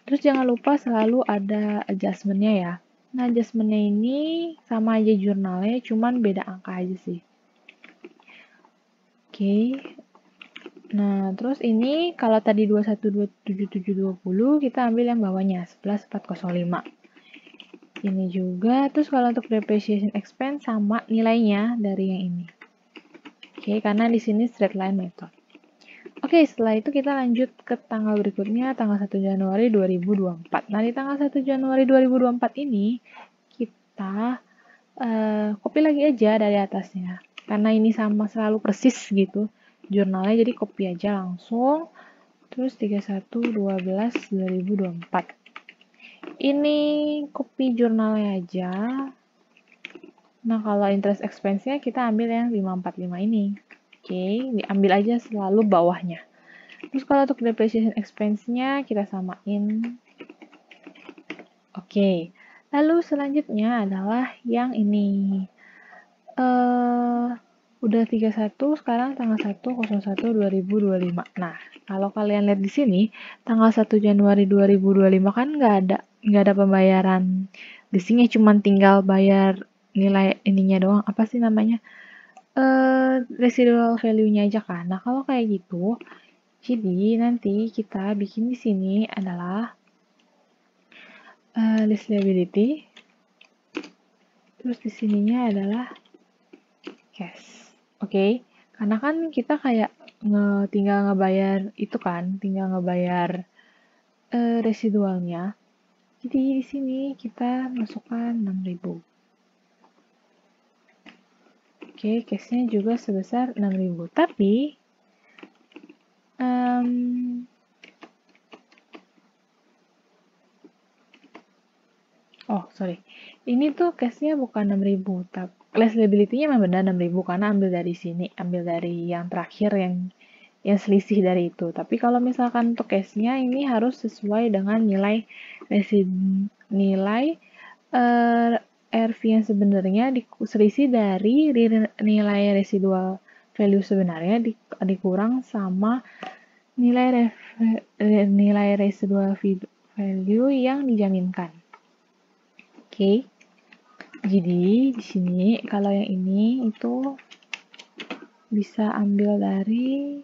Terus jangan lupa selalu ada adjustment-nya ya. Nah, adjustment-nya ini sama aja jurnalnya, cuman beda angka aja sih. Oke. Nah, terus ini kalau tadi 212720, kita ambil yang bawahnya 11405. Ini juga. Terus kalau untuk depreciation expense sama nilainya dari yang ini. Oke, karena di sini straight line method. Oke, setelah itu kita lanjut ke tanggal berikutnya, tanggal 1 Januari 2024. Nah, di tanggal 1 Januari 2024 ini, kita copy lagi aja dari atasnya. Karena ini sama selalu persis gitu jurnalnya, jadi copy aja langsung. Terus 31/12/2024. Ini copy jurnalnya aja. Nah, kalau interest expense-nya kita ambil yang 545 ini. Oke, diambil aja selalu bawahnya. Terus kalau untuk depreciation expense-nya kita samain. Oke, lalu selanjutnya adalah yang ini. Udah 31, sekarang tanggal 1/01/2025. Nah, kalau kalian lihat di sini, tanggal 1 Januari 2025 kan nggak ada pembayaran leasingnya, cuma tinggal bayar nilai ininya doang. Apa sih namanya? Residual value-nya aja kan. Nah, kalau kayak gitu, jadi nanti kita bikin di sini adalah lease liability. Terus di sininya adalah cash. Oke. Karena kan kita kayak tinggal ngebayar itu kan, tinggal ngebayar residualnya. Jadi di sini kita masukkan 6.000. Oke, cashnya juga sebesar 6.000. Tapi sorry. Ini tuh cashnya bukan 6.000, tapi less liability-nya memang benar 6.000 karena ambil dari sini, ambil dari yang terakhir yang selisih dari itu. Tapi kalau misalkan untuk cashnya ini harus sesuai dengan nilai RV yang sebenarnya selisih dari nilai residual value sebenarnya dikurang sama nilai residual value yang dijaminkan. Oke. Jadi di sini kalau yang ini itu bisa ambil dari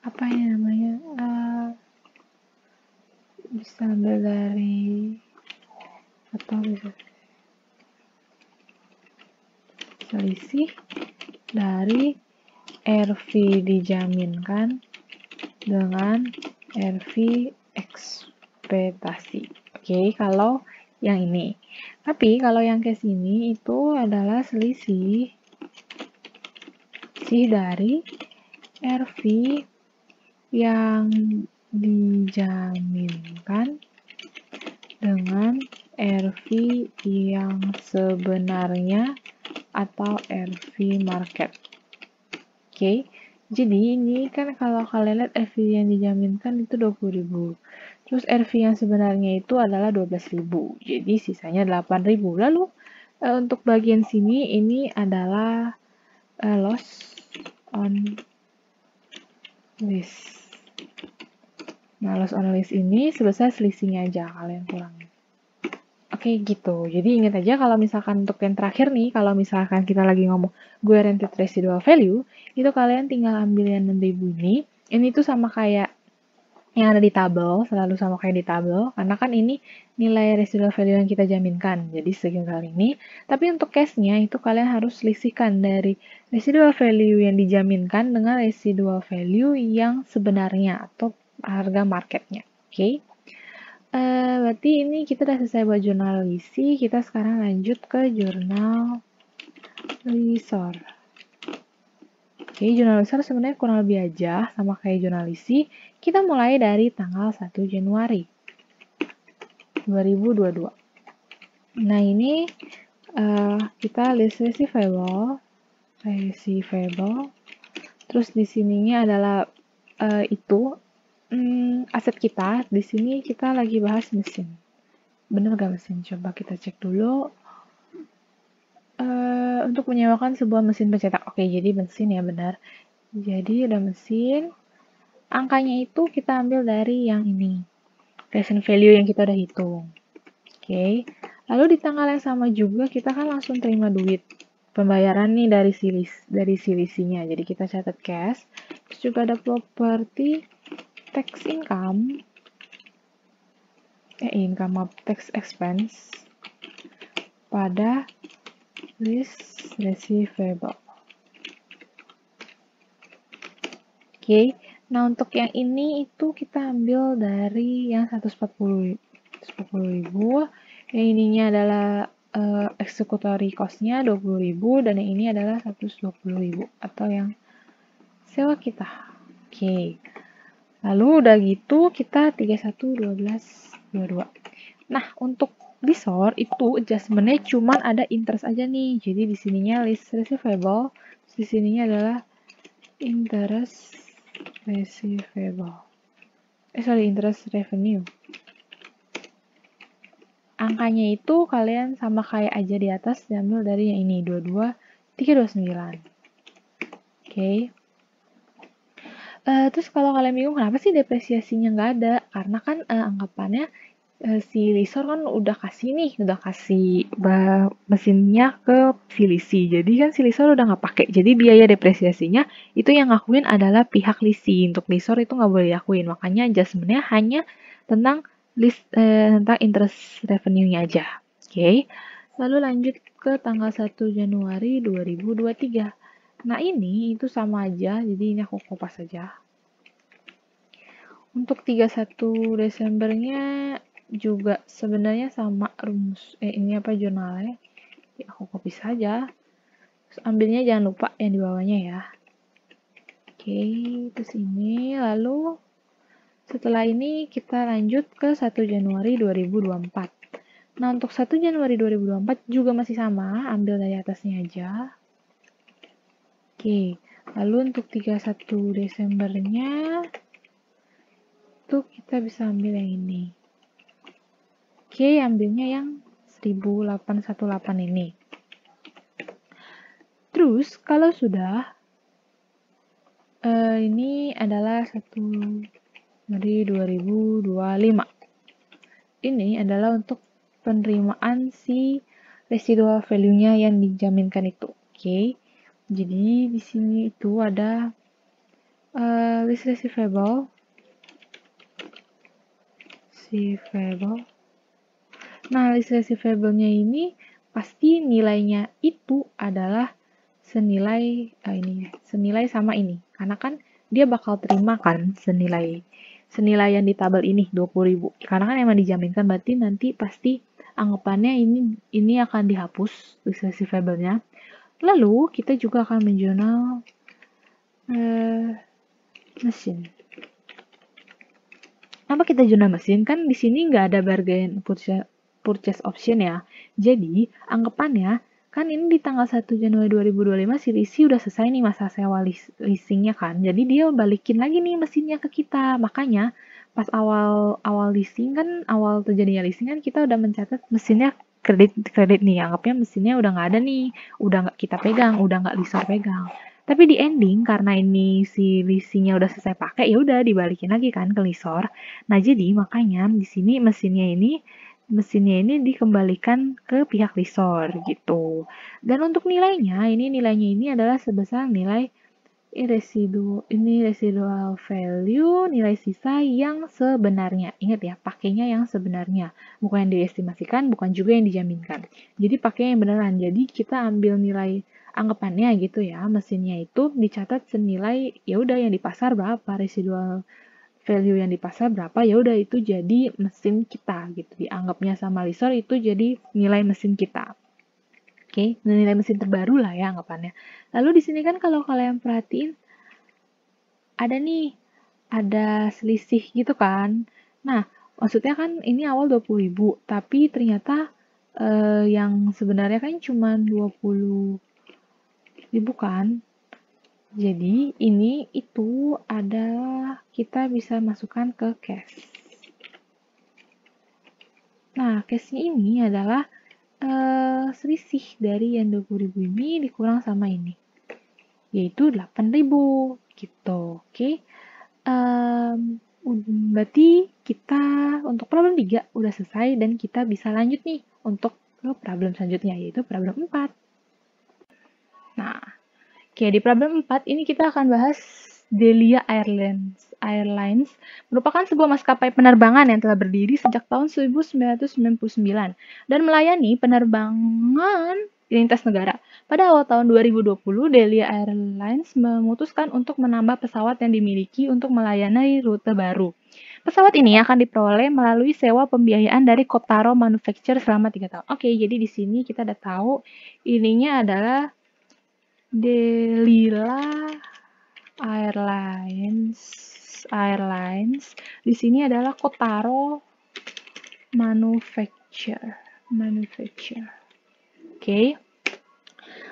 apa ya namanya? Bisa ambil dari atau bisa selisih dari RV dijaminkan dengan RV ekspektasi. Oke, kalau yang ini. Tapi kalau yang case ini itu adalah selisih dari RV yang dijaminkan dengan RV yang sebenarnya atau RV market. Oke, jadi ini kan kalau kalian lihat RV yang dijaminkan itu 20.000. Terus RV yang sebenarnya itu adalah 12.000. Jadi sisanya 8.000. Lalu untuk bagian sini ini adalah loss on lease. Nah, loss on lease ini sebesar selisihnya aja kalian kurangin. Oke, gitu. Jadi ingat aja kalau misalkan untuk yang terakhir nih, kalau misalkan kita lagi ngomong guaranteed residual value, itu kalian tinggal ambil yang 6.000 ini. Ini tuh sama kayak yang ada di tabel, selalu sama kayak di tabel, karena kan ini nilai residual value yang kita jaminkan, jadi kali ini. Tapi untuk cashnya itu kalian harus selisihkan dari residual value yang dijaminkan dengan residual value yang sebenarnya atau harga marketnya. Oke. Berarti ini kita udah selesai buat jurnal lisi, kita sekarang lanjut ke jurnal lisor. Oke, jurnal lisor sebenarnya kurang lebih aja sama kayak jurnal lisi. Kita mulai dari tanggal 1 Januari 2022. Nah, ini kita list receivable. Terus di sininya adalah aset kita. Di sini kita lagi bahas mesin. Bener gak mesin? Coba kita cek dulu. Untuk menyewakan sebuah mesin pencetak. Oke, jadi mesin ya benar. Jadi ada mesin. Angkanya itu kita ambil dari yang ini. Present value yang kita udah hitung. Oke. Lalu di tanggal yang sama juga kita kan langsung terima duit. Pembayaran nih dari silisinya. Jadi kita catat cash. Terus juga ada property, tax income, tax expense. pada list receivable. Oke, nah untuk yang ini itu kita ambil dari yang 140.000. Yang ininya adalah executory cost-nya 20.000 dan yang ini adalah 120.000 atau yang sewa kita. Oke. Lalu udah gitu kita 31, 12, 22. Nah, untuk lessor itu adjustment-nya cuman ada interest aja nih. Jadi di sininya list receivable, di sininya adalah interest receivable. Interest revenue. Angkanya itu kalian sama kayak aja di atas, diambil dari yang ini, 22, 329. Oke. Terus kalau kalian bingung kenapa sih depresiasinya nggak ada? Karena kan anggapannya si lessor kan udah kasih mesinnya ke si leasing. Jadi kan si lessor udah nggak pakai. Jadi biaya depresiasinya itu yang ngakuin adalah pihak leasing. Untuk lessor itu nggak boleh diakuin. Makanya adjustment-nya hanya tentang tentang interest revenue-nya aja. Oke. Lalu lanjut ke tanggal 1 Januari 2023. Nah, ini itu sama aja. Jadi ini aku kopas saja. Untuk 31 Desembernya juga sebenarnya sama rumus. Ini apa jurnalnya? Ya, aku copy saja. Terus ambilnya jangan lupa yang di bawahnya ya. Oke, terus ini. Lalu setelah ini kita lanjut ke 1 Januari 2024. Nah, untuk 1 Januari 2024 juga masih sama, ambil dari atasnya aja. Oke, lalu untuk 31 Desembernya itu kita bisa ambil yang ini. Oke, ambilnya yang 1818 ini. Terus, kalau sudah, ini adalah 1 dari 2025. Ini adalah untuk penerimaan si residual value-nya yang dijaminkan itu. Oke, jadi di sini itu ada list receivable. Nah, list receivable-nya ini pasti nilainya itu adalah senilai senilai sama ini. Karena kan dia bakal terima kan senilai yang di tabel ini 20.000. Karena kan emang dijaminkan berarti nanti pasti anggapannya ini akan dihapus list receivable-nya. Lalu kita juga akan menjurnal mesin. Apa kita jurnal mesin? Kan di sini nggak ada bargain purchase option ya. Jadi, anggapannya kan ini di tanggal 1 Januari 2025 si Lisi udah selesai nih masa sewa leasingnya kan. Jadi dia balikin lagi nih mesinnya ke kita. Makanya pas awal leasing kan, awal terjadinya leasing kan kita udah mencatat mesinnya kredit nih. Anggapnya mesinnya udah nggak ada nih, udah nggak kita pegang, udah nggak lessor pegang. Tapi di ending karena ini si leasingnya udah selesai pakai, ya udah dibalikin lagi kan ke lessor. Nah, jadi makanya di sini mesinnya ini dikembalikan ke pihak lessor gitu. Dan untuk nilainya ini adalah sebesar nilai residual value, nilai sisa yang sebenarnya. Ingat ya, pakainya yang sebenarnya. Bukan yang diestimasikan, bukan juga yang dijaminkan. Jadi pakai yang beneran. Jadi kita ambil nilai anggapannya gitu ya, mesinnya itu dicatat senilai ya udah yang di pasar berapa, residual value yang di pasar berapa, ya udah itu jadi mesin kita gitu. Dianggapnya sama lessor itu jadi nilai mesin kita. Oke, nilai mesin terbaru lah ya anggapannya. Lalu di sini kan kalau kalian perhatiin ada selisih gitu kan. Nah, maksudnya kan ini awal 20.000, tapi ternyata yang sebenarnya kan cuma 20.000 kan. Jadi ini itu adalah kita bisa masukkan ke cash. Nah, cashnya ini adalah selisih dari yang 20.000 ini dikurang sama ini, yaitu 8.000 gitu. Oke. Berarti kita untuk problem 3 udah selesai dan kita bisa lanjut nih untuk ke problem selanjutnya, yaitu problem 4. Nah, oke, di problem 4 ini kita akan bahas Delia Airlines Airlines merupakan sebuah maskapai penerbangan yang telah berdiri sejak tahun 1999 dan melayani penerbangan lintas negara. Pada awal tahun 2020, Delhi Airlines memutuskan untuk menambah pesawat yang dimiliki untuk melayani rute baru. Pesawat ini akan diperoleh melalui sewa pembiayaan dari Kotaro Manufacture selama 3 tahun. Oke, jadi di sini kita udah tahu ininya adalah Delila Airlines. Di sini adalah Kotaro Manufacture. Oke.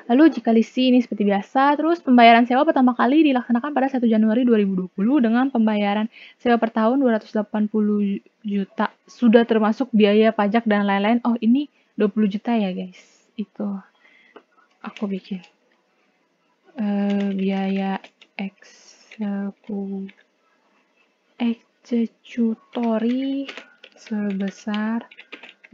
Lalu jika lisi ini seperti biasa, terus pembayaran sewa pertama kali dilaksanakan pada 1 Januari 2020 dengan pembayaran sewa per tahun 280 juta. Sudah termasuk biaya pajak dan lain-lain. Oh, ini 20 juta ya, guys. Itu aku bikin. Biaya eksekutori sebesar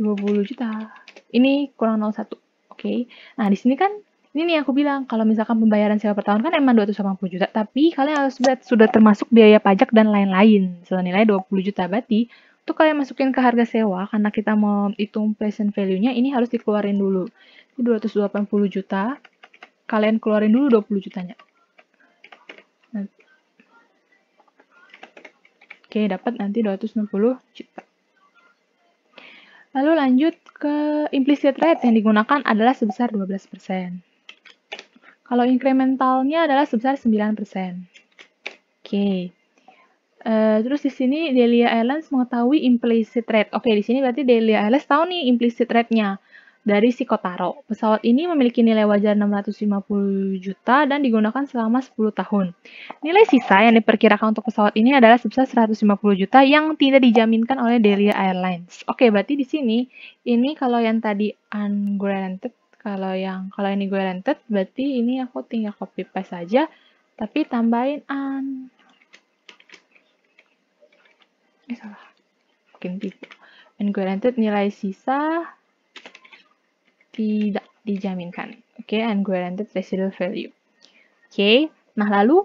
20 juta. Ini kurang 01. Oke. Nah, di sini kan ini nih aku bilang, kalau misalkan pembayaran sewa per tahun kan emang 280 juta, tapi kalian harus lihat sudah termasuk biaya pajak dan lain-lain senilai 20 juta. Berarti untuk kalian masukin ke harga sewa, karena kita mau hitung present value-nya, ini harus dikeluarin dulu. Ini 280 juta, kalian keluarin dulu 20 jutanya. Oke, dapat nanti 260 juta. Lalu lanjut ke implicit rate yang digunakan adalah sebesar 12%. Kalau incrementalnya adalah sebesar 9%. Oke. Terus di sini Delhi Airlines mengetahui implicit rate. Oke, di sini berarti Delhi Airlines tahu nih implicit rate-nya dari si Kotaro. Pesawat ini memiliki nilai wajar 650 juta dan digunakan selama 10 tahun. Nilai sisa yang diperkirakan untuk pesawat ini adalah sebesar 150 juta yang tidak dijaminkan oleh Delhi Airlines. Oke, berarti di sini ini kalau yang tadi unguaranteed, kalau ini guaranteed, berarti ini aku tinggal copy paste saja, tapi tambahin salah. Mungkin tipu. Unguaranteed nilai sisa tidak dijaminkan. Oke, unguaranteed residual value. Oke, nah lalu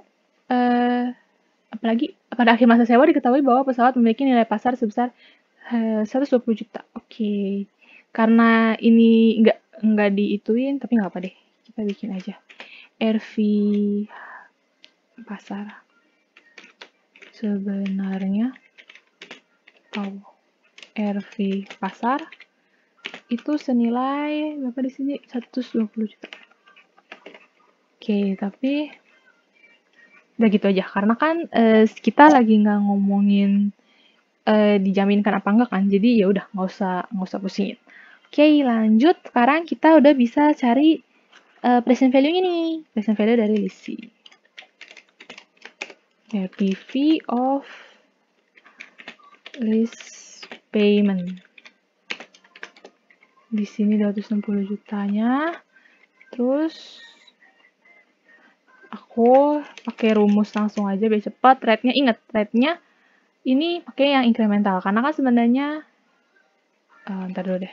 apalagi pada akhir masa sewa diketahui bahwa pesawat memiliki nilai pasar sebesar 120 juta. Oke. Karena ini nggak diituin, tapi nggak apa deh. Kita bikin aja. RV pasar sebenarnya atau RV pasar itu senilai berapa di sini? 120 juta. Oke, tapi udah gitu aja. Karena kan kita lagi nggak ngomongin dijaminkan apa enggak kan. Jadi ya udah nggak usah pusingin. Oke, lanjut. Sekarang kita udah bisa cari present value-nya nih. Present value dari lisi. LTV of lease payment. Di sini 260 jutanya. Terus aku pakai rumus langsung aja biar cepat. Rate-nya ingat, rate-nya ini pakai yang incremental karena kan sebenarnya ntar dulu deh.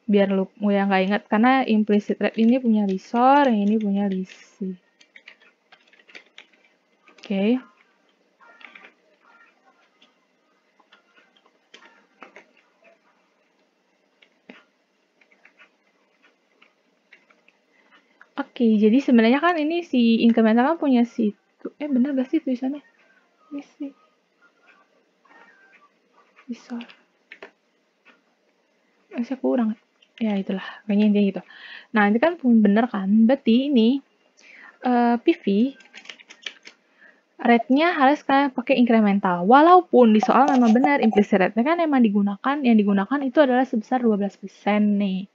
Biar lu yang nggak ingat karena implicit rate ini punya Lisor, yang ini punya lisi. Oke. Oke, jadi sebenarnya kan ini si incremental kan punya situ. Bener gak sih tulisannya? Ini sih. Lisor. Masih kurang. Ya itulah, kayaknya intinya gitu. Nah, ini kan bener kan? Berarti ini PV rate-nya harus kalian pakai incremental. Walaupun di soal memang benar implicit rate-nya kan emang yang digunakan itu adalah sebesar 12% nih.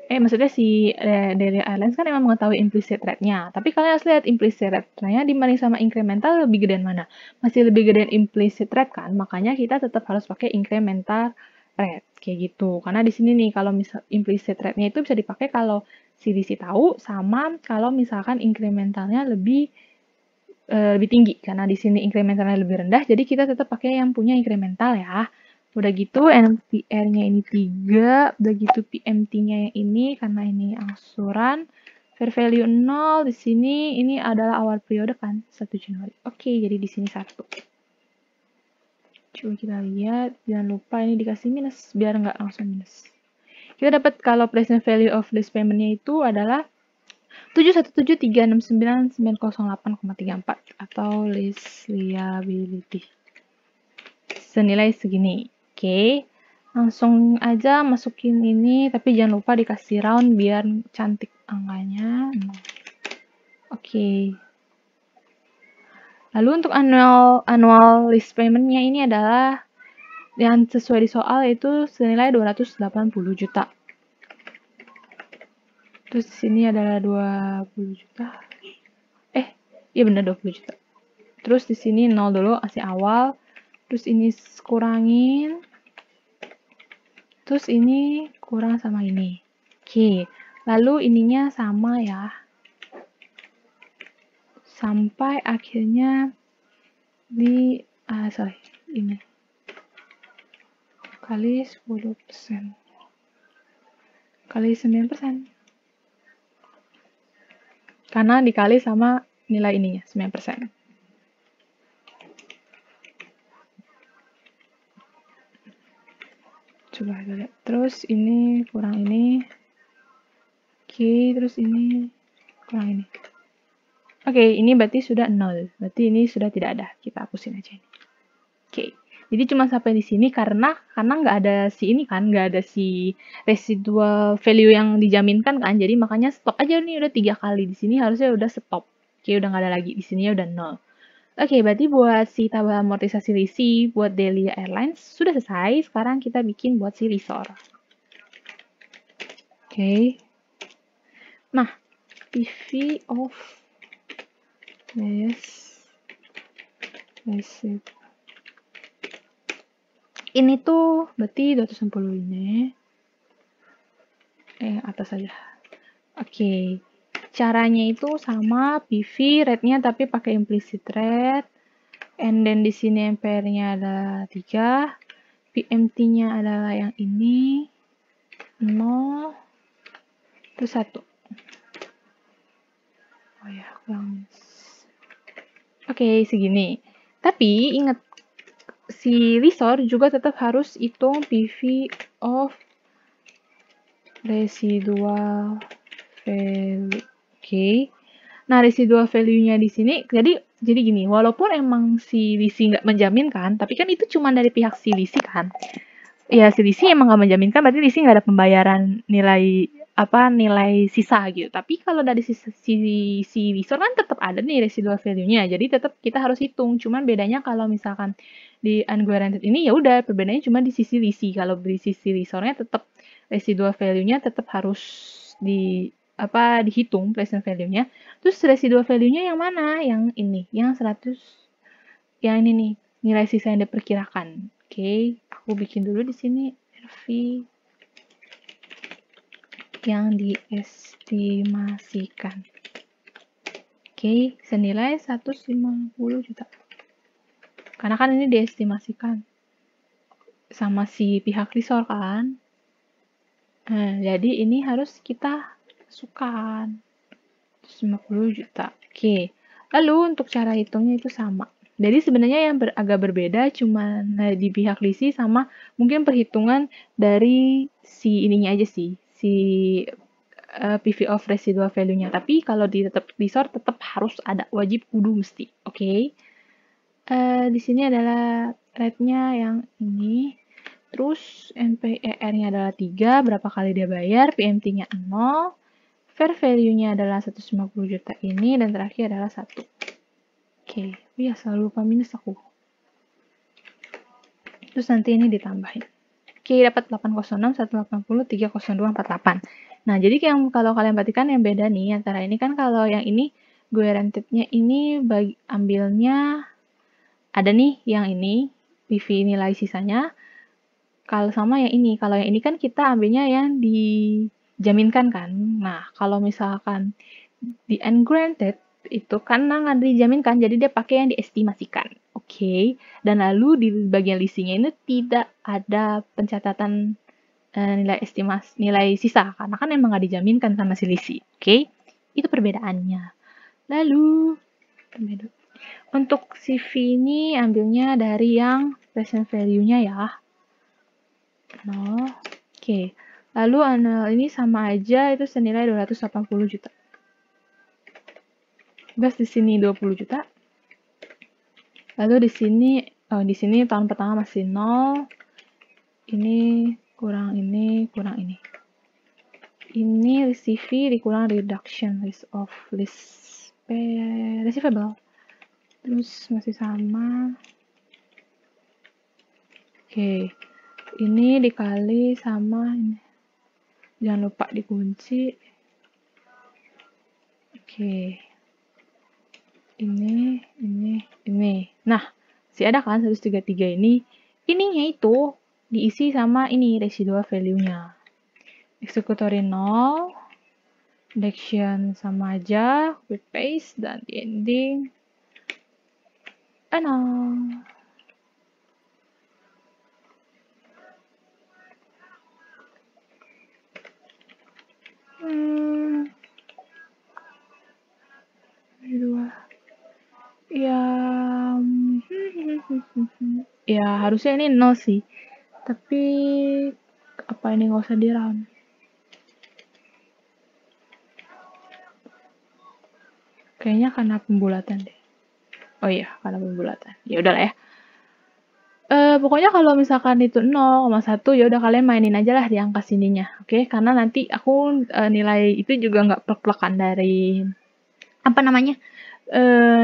Maksudnya si Delhi Airlines kan emang mengetahui implicit rate-nya. Tapi kalian harus lihat implicit rate-nya dibanding sama incremental lebih gedean mana? Masih lebih gedean implicit rate kan? Makanya kita tetap harus pakai incremental rate kayak gitu. Karena di sini nih kalau misal implicit rate-nya itu bisa dipakai kalau CDC tahu sama kalau misalkan incrementalnya lebih tinggi karena di sini incrementalnya lebih rendah. Jadi kita tetap pakai yang punya incremental ya. Udah gitu NPR-nya ini 3, udah gitu PMT-nya yang ini karena ini angsuran Fair value 0 di sini ini adalah awal periode kan, 1 Januari. Oke, jadi di sini 1. Coba kita lihat, jangan lupa ini dikasih minus biar nggak langsung minus. Kita dapat kalau present value of list payment-nya itu adalah 717369908,34 atau list liability. Senilai segini. Oke. Langsung aja masukin ini, tapi jangan lupa dikasih round biar cantik angkanya. Oke. Lalu untuk annual list payment-nya ini adalah yang sesuai di soal itu senilai 280 juta. Terus di sini adalah 20 juta. Iya benar 20 juta. Terus di sini 0 dulu masih awal. Terus ini kurangin. Terus ini kurang sama ini. Oke. Lalu ininya sama ya. Sampai akhirnya di ini kali 10% kali 9%, karena dikali sama nilai ininya 9%. Coba lihat. Terus ini kurang ini. Oke, terus ini kurang ini. Oke, ini berarti sudah 0. Berarti ini sudah tidak ada. Kita hapusin aja ini. Oke. Jadi cuma sampai di sini karena nggak ada si ini kan, nggak ada si residual value yang dijaminkan kan. Jadi makanya stop aja nih udah 3 kali. Di sini harusnya udah stop. Oke, udah nggak ada lagi. Di sini udah 0. Oke, berarti buat si tabel amortisasi leasing buat Delia Airlines sudah selesai. Sekarang kita bikin buat si Resor. Oke. Nah, PV of receipt. Ini tuh berarti 260 ini. Atas aja. Oke. Caranya itu sama PV rate-nya tapi pakai implicit rate. And then di sini ampere-nya adalah 3. PMT-nya adalah yang ini. 0. Terus 1. Oh ya, kurang. Oke, segini. Tapi ingat si Resor juga tetap harus hitung PV of residual value. Oke. Nah, residual value-nya di sini jadi gini, walaupun emang si leasing nggak menjaminkan, tapi kan itu cuma dari pihak si leasing kan. Ya, si leasing emang nggak menjaminkan, berarti leasing nggak ada pembayaran nilai sisa gitu. Tapi kalau dari si resort kan tetap ada nih residual value-nya. Jadi tetap kita harus hitung. Cuman bedanya kalau misalkan di unguaranteed ini ya udah perbedaannya cuma di sisi leasing. Kalau di sisi resortnya tetap residual value-nya tetap harus dihitung present value-nya. Terus residual value-nya yang mana? Yang ini, yang 100. Yang ini nih, nilai sisa yang diperkirakan. Oke, aku bikin dulu di sini RV yang diestimasikan. Oke, senilai 150 juta. Karena kan ini diestimasikan sama si pihak resort kan. Nah, jadi ini harus kita masukkan 150 juta. Oke. Lalu untuk cara hitungnya itu sama. Jadi sebenarnya yang agak berbeda cuma di pihak leasing sama mungkin perhitungan dari si ininya aja sih. Si PV of residual value-nya. Tapi kalau di resort tetap harus ada, wajib kudu mesti. Oke. Di sini adalah rate-nya yang ini. Terus MPER-nya adalah 3, berapa kali dia bayar, PMT-nya 0, fair value-nya adalah 150 juta ini, dan terakhir adalah 1. Oke, ya selalu lupa minus aku. Terus nanti ini ditambahin. Oke, dapat 806, 180, 302, 48. Nah, jadi kalau kalian perhatikan yang beda nih, antara ini kan kalau yang ini, guaranteed-nya ini ambilnya, ada nih yang ini, PV nilai sisanya, kalau sama yang ini, kalau yang ini kan kita ambilnya yang dijaminkan kan. Nah, kalau misalkan di ungranted itu kan nggak dijaminkan, jadi dia pakai yang diestimasikan. Oke. Dan lalu di bagian leasingnya ini tidak ada pencatatan nilai sisa karena kan emang nggak dijaminkan sama si leasing. Oke. Itu perbedaannya. Lalu, untuk CV ini ambilnya dari yang present value-nya ya. 0. Oke. Lalu ini sama aja, itu senilai 280 juta. Terus di sini 20 juta. Lalu di sini tahun pertama masih 0. Ini kurang ini, kurang ini. Ini CV dikurang reduction list of receivable. Terus masih sama. Oke. Ini dikali sama ini. Jangan lupa dikunci. Oke. Ini. Nah, masih ada kan 133 ini. Ininya itu diisi sama ini residual value-nya. Executory 0. Deduction sama aja. Quick paste dan di ending 0. Ya harusnya ini 0 sih, tapi apa ini nggak usah di round? Kayaknya karena pembulatan deh. Oh iya, karena pembulatan. Ya udahlah ya. Pokoknya kalau misalkan itu 0,1 ya udah kalian mainin aja lah di angka sininya, oke? Karena nanti aku nilai itu juga nggak plek-plekan dari apa namanya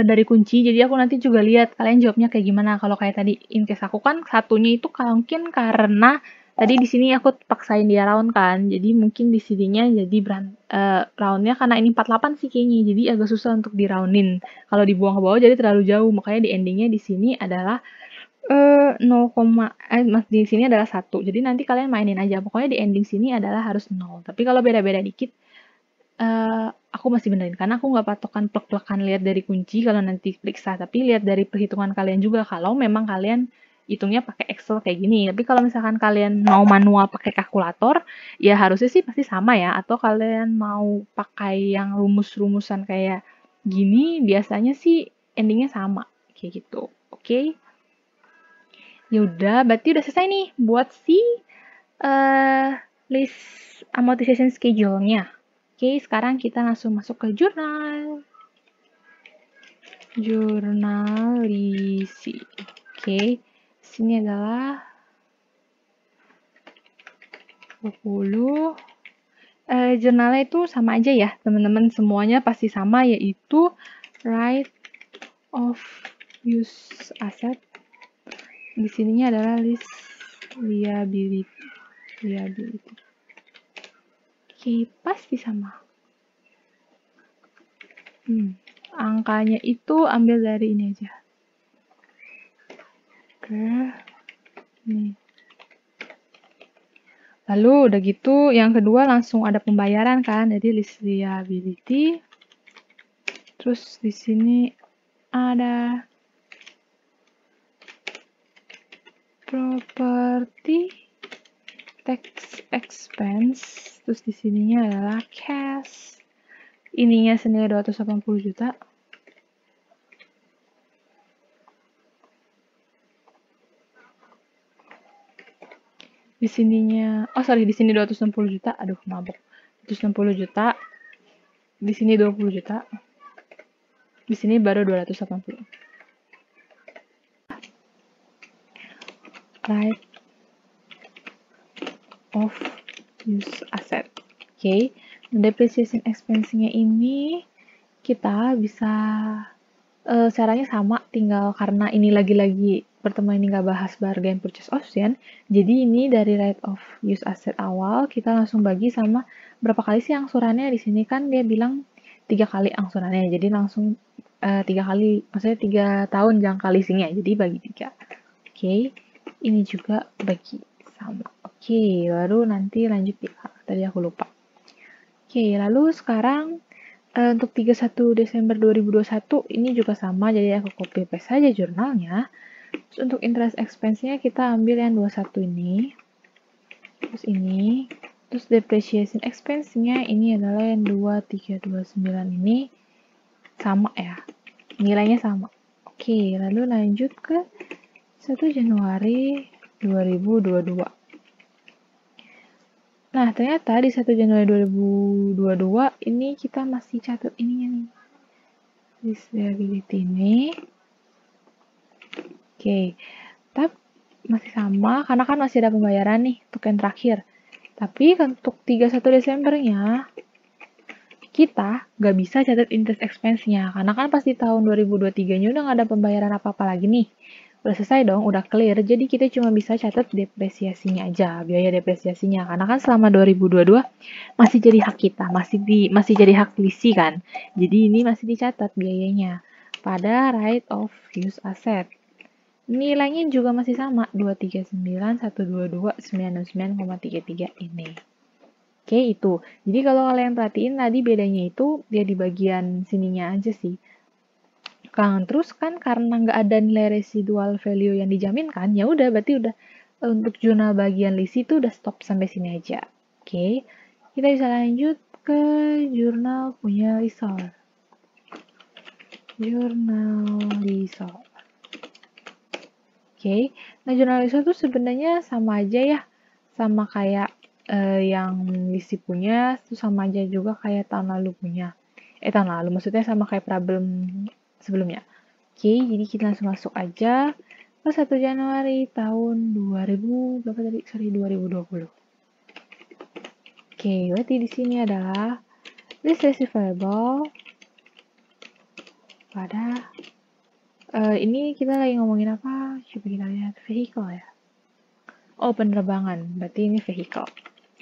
dari kunci, jadi aku nanti juga lihat kalian jawabnya kayak gimana. Kalau kayak tadi in case aku kan satunya itu mungkin karena tadi di sini aku paksain dia round kan, jadi mungkin di sininya jadi roundnya karena ini 48 sih kayaknya, jadi agak susah untuk di roundin. Kalau dibuang ke bawah jadi terlalu jauh, makanya di endingnya di sini adalah 0, di sini adalah 1. Jadi nanti kalian mainin aja. Pokoknya di ending sini adalah harus 0. Tapi kalau beda-beda dikit, aku masih benerin. Karena aku nggak patokan plek-plekan lihat dari kunci kalau nanti periksa. Tapi lihat dari perhitungan kalian juga. Kalau memang kalian hitungnya pakai Excel kayak gini. Tapi kalau misalkan kalian mau manual pakai kalkulator, ya harusnya sih pasti sama ya. Atau kalian mau pakai yang rumus-rumusan kayak gini, biasanya sih endingnya sama. Kayak gitu. Oke? Ya udah, berarti udah selesai nih buat si list amortization schedule-nya. Oke, sekarang kita langsung masuk ke jurnal. Jurnal leasing. Oke, sini adalah 20. Jurnalnya itu sama aja ya, teman-teman, semuanya pasti sama, yaitu right of use asset. Di sininya adalah list liability. Oke, pasti sama. Angkanya itu ambil dari ini aja. Oke, nih. Lalu udah gitu, yang kedua langsung ada pembayaran kan, jadi list liability. Terus di sini ada property tax expense, terus di sininya adalah cash. Ininya senilai 280 juta. Di sininya, di sini 260 juta. Aduh, mabok. 260 juta. Di sini 20 juta. Di sini baru 280. Right of use asset. Oke. Depreciation expense-nya ini kita bisa caranya sama, tinggal karena ini lagi-lagi pertemuan ini nggak bahas bargain purchase option, jadi ini dari right of use asset awal kita langsung bagi sama berapa kali sih angsurannya. Di sini kan dia bilang 3 kali angsurannya, jadi langsung 3 kali, maksudnya 3 tahun jangka leasingnya, jadi bagi 3. Oke, ini juga bagi sama. Oke, baru nanti lanjut ya, tadi aku lupa. Oke, lalu sekarang untuk 31 Desember 2021 ini juga sama, jadi aku copy paste saja jurnalnya. Terus untuk interest expense-nya kita ambil yang 21 ini. Terus ini. Terus depreciation expense-nya ini adalah yang 2329 ini sama ya. Nilainya sama. Oke, lalu lanjut ke 1 Januari 2022. Nah, ternyata di 1 Januari 2022 ini kita masih catat ininya nih. Lease liability ini. Oke, tapi masih sama karena kan masih ada pembayaran nih untuk yang terakhir. Tapi untuk 31 Desembernya kita nggak bisa catat interest expense-nya karena kan pas di tahun 2023-nya udah nggak ada pembayaran apa-apa lagi nih. Udah selesai dong, udah clear. Jadi kita cuma bisa catat depresiasinya aja, biaya depresiasinya. Karena kan selama 2022 masih jadi hak kita, masih jadi hak lisi kan. Jadi ini masih dicatat biayanya pada right of use asset. Nilainya juga masih sama, 239, 122, 969,33 ini. Oke, itu. Jadi kalau kalian perhatiin tadi bedanya itu dia di bagian sininya aja sih. Terus kan karena nggak ada nilai residual value yang dijaminkan, ya udah berarti udah untuk jurnal bagian lisi itu udah stop sampai sini aja. Oke, kita bisa lanjut ke jurnal punya lessor. Jurnal lessor. Oke, nah jurnal lessor tuh sebenarnya sama aja ya, sama kayak yang lisi punya, itu sama aja juga kayak tahun lalu punya. Tahun lalu, maksudnya sama kayak problem sebelumnya. Oke, jadi kita langsung masuk aja ke 1 Januari tahun 2000, berapa tadi? Sorry, 2020. Oke, berarti di sini adalah list receivable pada ini kita lagi ngomongin apa? Coba kita lihat vehicle ya. Oh, penerbangan. Berarti ini vehicle.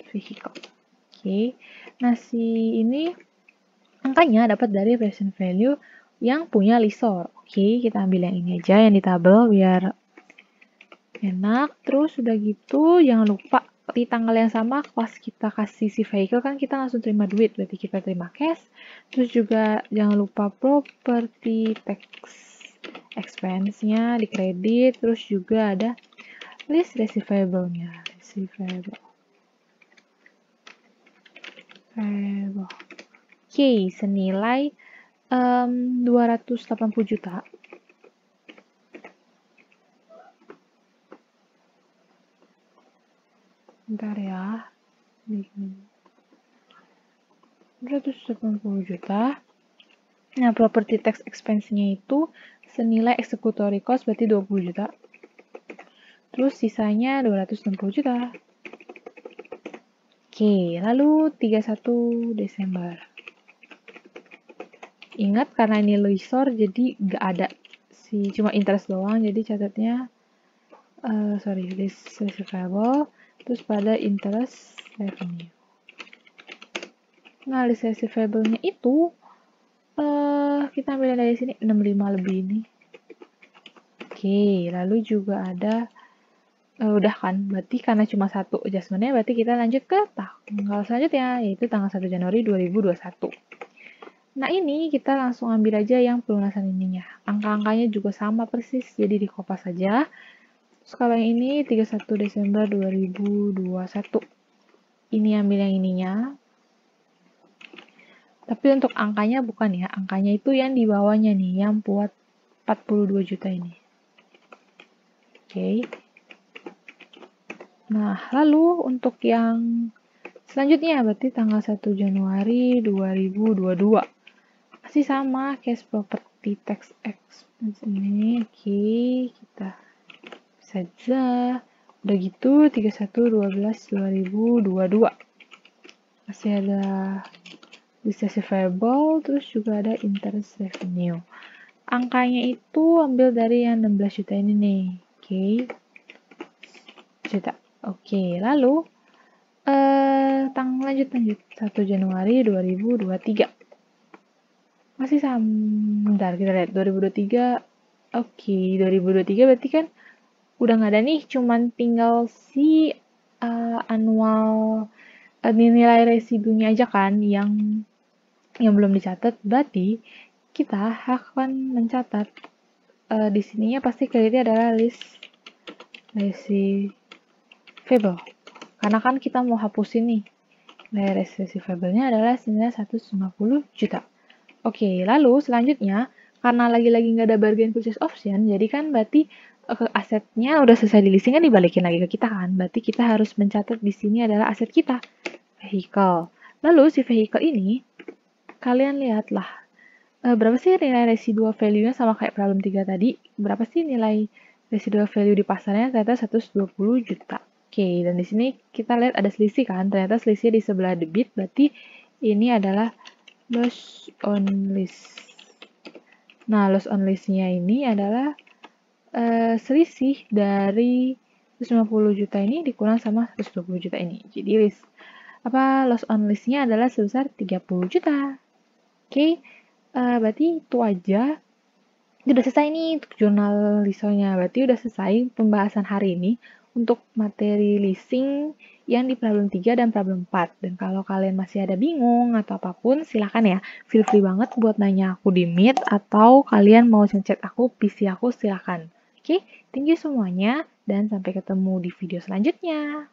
Oke. Nah, si ini angkanya dapat dari present value yang punya lessor. Oke, kita ambil yang ini aja yang di tabel biar enak. Terus udah gitu jangan lupa di tanggal yang sama pas kita kasih si vehicle kan kita langsung terima duit, berarti kita terima cash. Terus juga jangan lupa property tax expense-nya di kredit, terus juga ada list receivable-nya. Oke, senilai 280 juta. Bentar ya. 280 juta. Nah, property tax expense-nya itu senilai executory cost berarti 20 juta. Terus sisanya 260 juta. Oke, lalu 31 Desember. Ingat karena ini lessor jadi nggak ada cuma interest doang, jadi catatnya list receivable terus pada interest revenue. Nah, list receivable-nya itu kita ambil dari sini 65 lebih ini. Oke, lalu juga ada udah kan, berarti karena cuma satu adjustment-nya, berarti kita lanjut ke tanggal selanjutnya, yaitu tanggal 1 Januari 2021. Nah, ini kita langsung ambil aja yang pelunasan ininya. Angka-angkanya juga sama persis, jadi dikopas aja. Terus kalau yang ini 31 Desember 2021. Ini ambil yang ininya. Tapi untuk angkanya bukan ya, angkanya itu yang di bawahnya nih, yang buat 42 juta ini. Oke. Nah, lalu untuk yang selanjutnya berarti tanggal 1 Januari 2022. Masih sama cash property tax expense ini. Oke, kita saja. Udah gitu 31/12/2022. Masih ada list receivable, terus juga ada interest revenue. Angkanya itu ambil dari yang 16 juta ini nih. Oke. Juta. Oke, lalu lanjut 1 Januari 2023. Masih sama. Bentar, kita lihat 2023. Oke, 2023 berarti kan udah nggak ada nih, cuman tinggal si annual nilai residunya aja kan yang belum dicatat. Berarti kita akan mencatat di sininya pasti kreditnya adalah list receivable. Karena kan kita mau hapusin nih Nilai receivable-nya adalah senilai 150 juta. Oke, lalu selanjutnya, karena lagi-lagi nggak ada bargain purchase option, jadi kan berarti asetnya udah selesai di leasing kan dibalikin lagi ke kita kan. Berarti kita harus mencatat di sini adalah aset kita, vehicle. Lalu si vehicle ini, kalian lihatlah, berapa sih nilai residual value-nya sama kayak problem 3 tadi? Berapa sih nilai residual value di pasarnya? Ternyata 120 juta. Oke, dan di sini kita lihat ada selisih kan? Ternyata selisih di sebelah debit, berarti ini adalah loss on list. Nah, loss on list-nya ini adalah selisih dari 150 juta ini dikurang sama 120 juta ini. Jadi loss on list-nya adalah sebesar 30 juta. Oke, berarti itu aja. Udah selesai nih untuk jurnal lisonya. Berarti udah selesai pembahasan hari ini untuk materi leasing yang di problem 3 dan problem 4. Dan kalau kalian masih ada bingung atau apapun, silahkan ya. Feel free banget buat nanya aku di Meet atau kalian mau chat aku, PC aku, silahkan. Oke, thank you semuanya dan sampai ketemu di video selanjutnya.